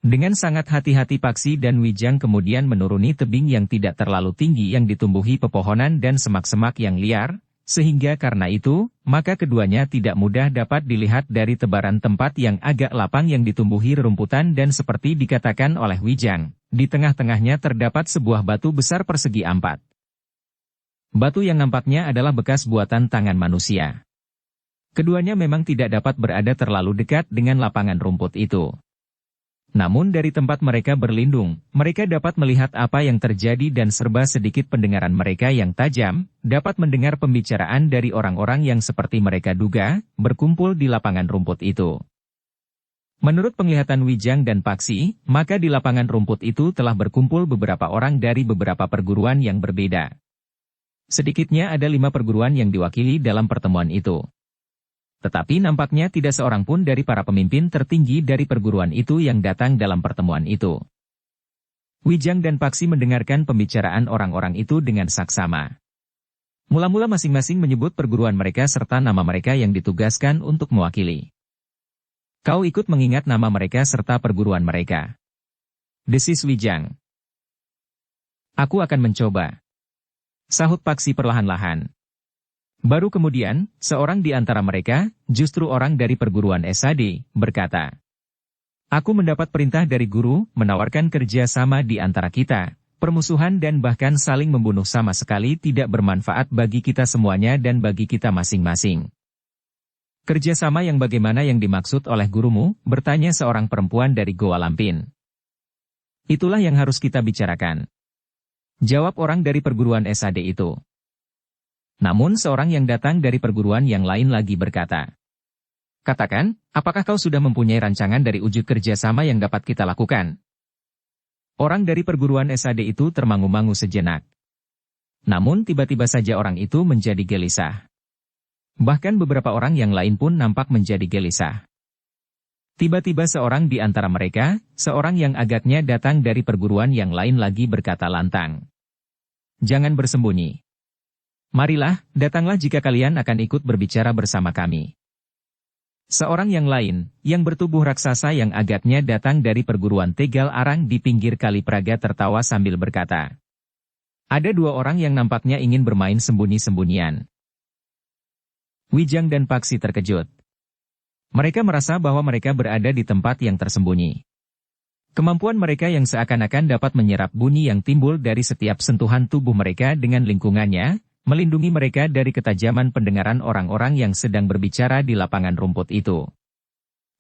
Dengan sangat hati-hati Paksi dan Wijang kemudian menuruni tebing yang tidak terlalu tinggi yang ditumbuhi pepohonan dan semak-semak yang liar, sehingga karena itu, maka keduanya tidak mudah dapat dilihat dari tebaran tempat yang agak lapang yang ditumbuhi rerumputan dan seperti dikatakan oleh Wijang, di tengah-tengahnya terdapat sebuah batu besar persegi 4. Batu yang nampaknya adalah bekas buatan tangan manusia. Keduanya memang tidak dapat berada terlalu dekat dengan lapangan rumput itu. Namun dari tempat mereka berlindung, mereka dapat melihat apa yang terjadi dan serba sedikit pendengaran mereka yang tajam, dapat mendengar pembicaraan dari orang-orang yang seperti mereka duga, berkumpul di lapangan rumput itu. Menurut penglihatan Wijang dan Paksi, maka di lapangan rumput itu telah berkumpul beberapa orang dari beberapa perguruan yang berbeda. Sedikitnya ada 5 perguruan yang diwakili dalam pertemuan itu. Tetapi nampaknya tidak seorang pun dari para pemimpin tertinggi dari perguruan itu yang datang dalam pertemuan itu. Wijang dan Paksi mendengarkan pembicaraan orang-orang itu dengan saksama. Mula-mula masing-masing menyebut perguruan mereka serta nama mereka yang ditugaskan untuk mewakili. Kau ikut mengingat nama mereka serta perguruan mereka. Desis Wijang. Aku akan mencoba. Sahut Paksi perlahan-lahan. Baru kemudian, seorang di antara mereka, justru orang dari perguruan SAD, berkata. Aku mendapat perintah dari guru, menawarkan kerja sama di antara kita. Permusuhan dan bahkan saling membunuh sama sekali tidak bermanfaat bagi kita semuanya dan bagi kita masing-masing. Kerjasama yang bagaimana yang dimaksud oleh gurumu, bertanya seorang perempuan dari Gua Lampin. Itulah yang harus kita bicarakan. Jawab orang dari perguruan SAD itu. Namun seorang yang datang dari perguruan yang lain lagi berkata. Katakan, apakah kau sudah mempunyai rancangan dari wujud kerjasama yang dapat kita lakukan? Orang dari perguruan SAD itu termangu-mangu sejenak. Namun tiba-tiba saja orang itu menjadi gelisah. Bahkan beberapa orang yang lain pun nampak menjadi gelisah. Tiba-tiba seorang di antara mereka, seorang yang agaknya datang dari perguruan yang lain lagi berkata lantang. Jangan bersembunyi. Marilah, datanglah jika kalian akan ikut berbicara bersama kami. Seorang yang lain, yang bertubuh raksasa yang agaknya datang dari perguruan Tegal Arang di pinggir Kali Praga tertawa sambil berkata. Ada 2 orang yang nampaknya ingin bermain sembunyi-sembunyian. Wijang dan Paksi terkejut. Mereka merasa bahwa mereka berada di tempat yang tersembunyi. Kemampuan mereka yang seakan-akan dapat menyerap bunyi yang timbul dari setiap sentuhan tubuh mereka dengan lingkungannya, melindungi mereka dari ketajaman pendengaran orang-orang yang sedang berbicara di lapangan rumput itu.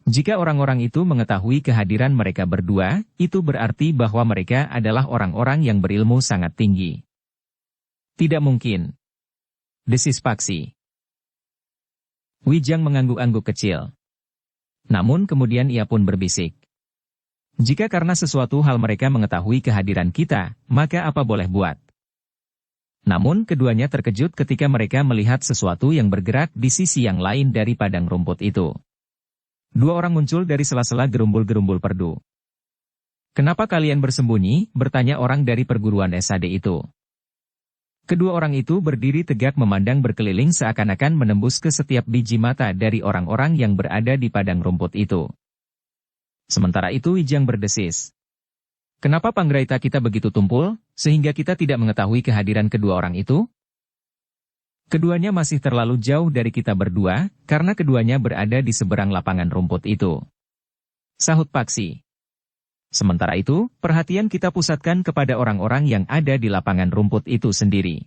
Jika orang-orang itu mengetahui kehadiran mereka berdua, itu berarti bahwa mereka adalah orang-orang yang berilmu sangat tinggi. Tidak mungkin. Desis Paksi. Wijang mengangguk-angguk kecil. Namun kemudian ia pun berbisik. Jika karena sesuatu hal mereka mengetahui kehadiran kita, maka apa boleh buat? Namun keduanya terkejut ketika mereka melihat sesuatu yang bergerak di sisi yang lain dari padang rumput itu. Dua orang muncul dari sela-sela gerumbul-gerumbul perdu. "Kenapa kalian bersembunyi?" bertanya orang dari perguruan SAD itu. Kedua orang itu berdiri tegak memandang berkeliling seakan-akan menembus ke setiap biji mata dari orang-orang yang berada di padang rumput itu. Sementara itu Wijang berdesis. "Kenapa Panggraita kita begitu tumpul, sehingga kita tidak mengetahui kehadiran kedua orang itu?" "Keduanya masih terlalu jauh dari kita berdua, karena keduanya berada di seberang lapangan rumput itu," sahut Paksi. "Sementara itu, perhatian kita pusatkan kepada orang-orang yang ada di lapangan rumput itu sendiri.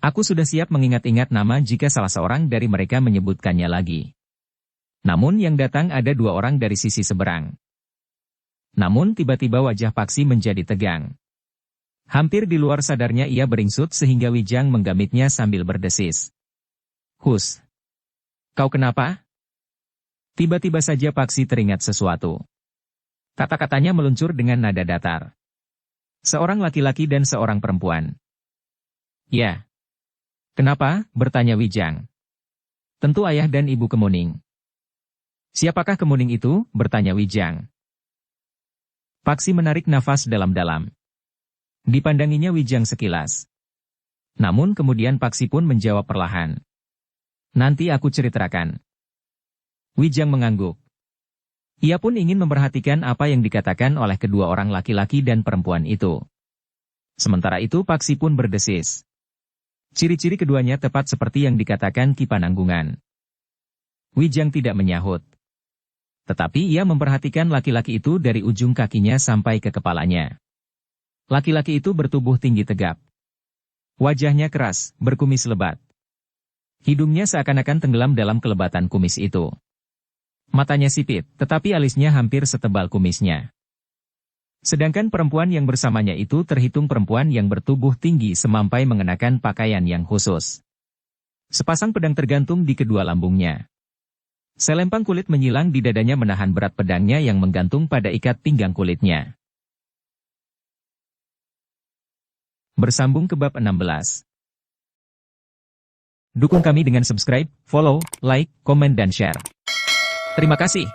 Aku sudah siap mengingat-ingat nama jika salah seorang dari mereka menyebutkannya lagi. Namun yang datang ada dua orang dari sisi seberang." Namun tiba-tiba wajah Paksi menjadi tegang. Hampir di luar sadarnya ia beringsut sehingga Wijang menggamitnya sambil berdesis. "Hus! Kau kenapa?" Tiba-tiba saja Paksi teringat sesuatu. Kata-katanya meluncur dengan nada datar. "Seorang laki-laki dan seorang perempuan." "Ya." "Kenapa?" bertanya Wijang. "Tentu ayah dan ibu Kemuning." "Siapakah Kemuning itu?" bertanya Wijang. Paksi menarik nafas dalam-dalam. Dipandanginya Wijang sekilas. Namun kemudian Paksi pun menjawab perlahan. "Nanti aku ceritakan." Wijang mengangguk. Ia pun ingin memperhatikan apa yang dikatakan oleh kedua orang laki-laki dan perempuan itu. Sementara itu Paksi pun berdesis. Ciri-ciri keduanya tepat seperti yang dikatakan Ki Pananggungan. Wijang tidak menyahut. Tetapi ia memperhatikan laki-laki itu dari ujung kakinya sampai ke kepalanya. Laki-laki itu bertubuh tinggi tegap. Wajahnya keras, berkumis lebat. Hidungnya seakan-akan tenggelam dalam kelebatan kumis itu. Matanya sipit, tetapi alisnya hampir setebal kumisnya. Sedangkan perempuan yang bersamanya itu terhitung perempuan yang bertubuh tinggi semampai mengenakan pakaian yang khusus. Sepasang pedang tergantung di kedua lambungnya. Selempang kulit menyilang di dadanya menahan berat pedangnya yang menggantung pada ikat pinggang kulitnya. Bersambung ke bab 16. Dukung kami dengan subscribe, follow, like, komen dan share. Terima kasih.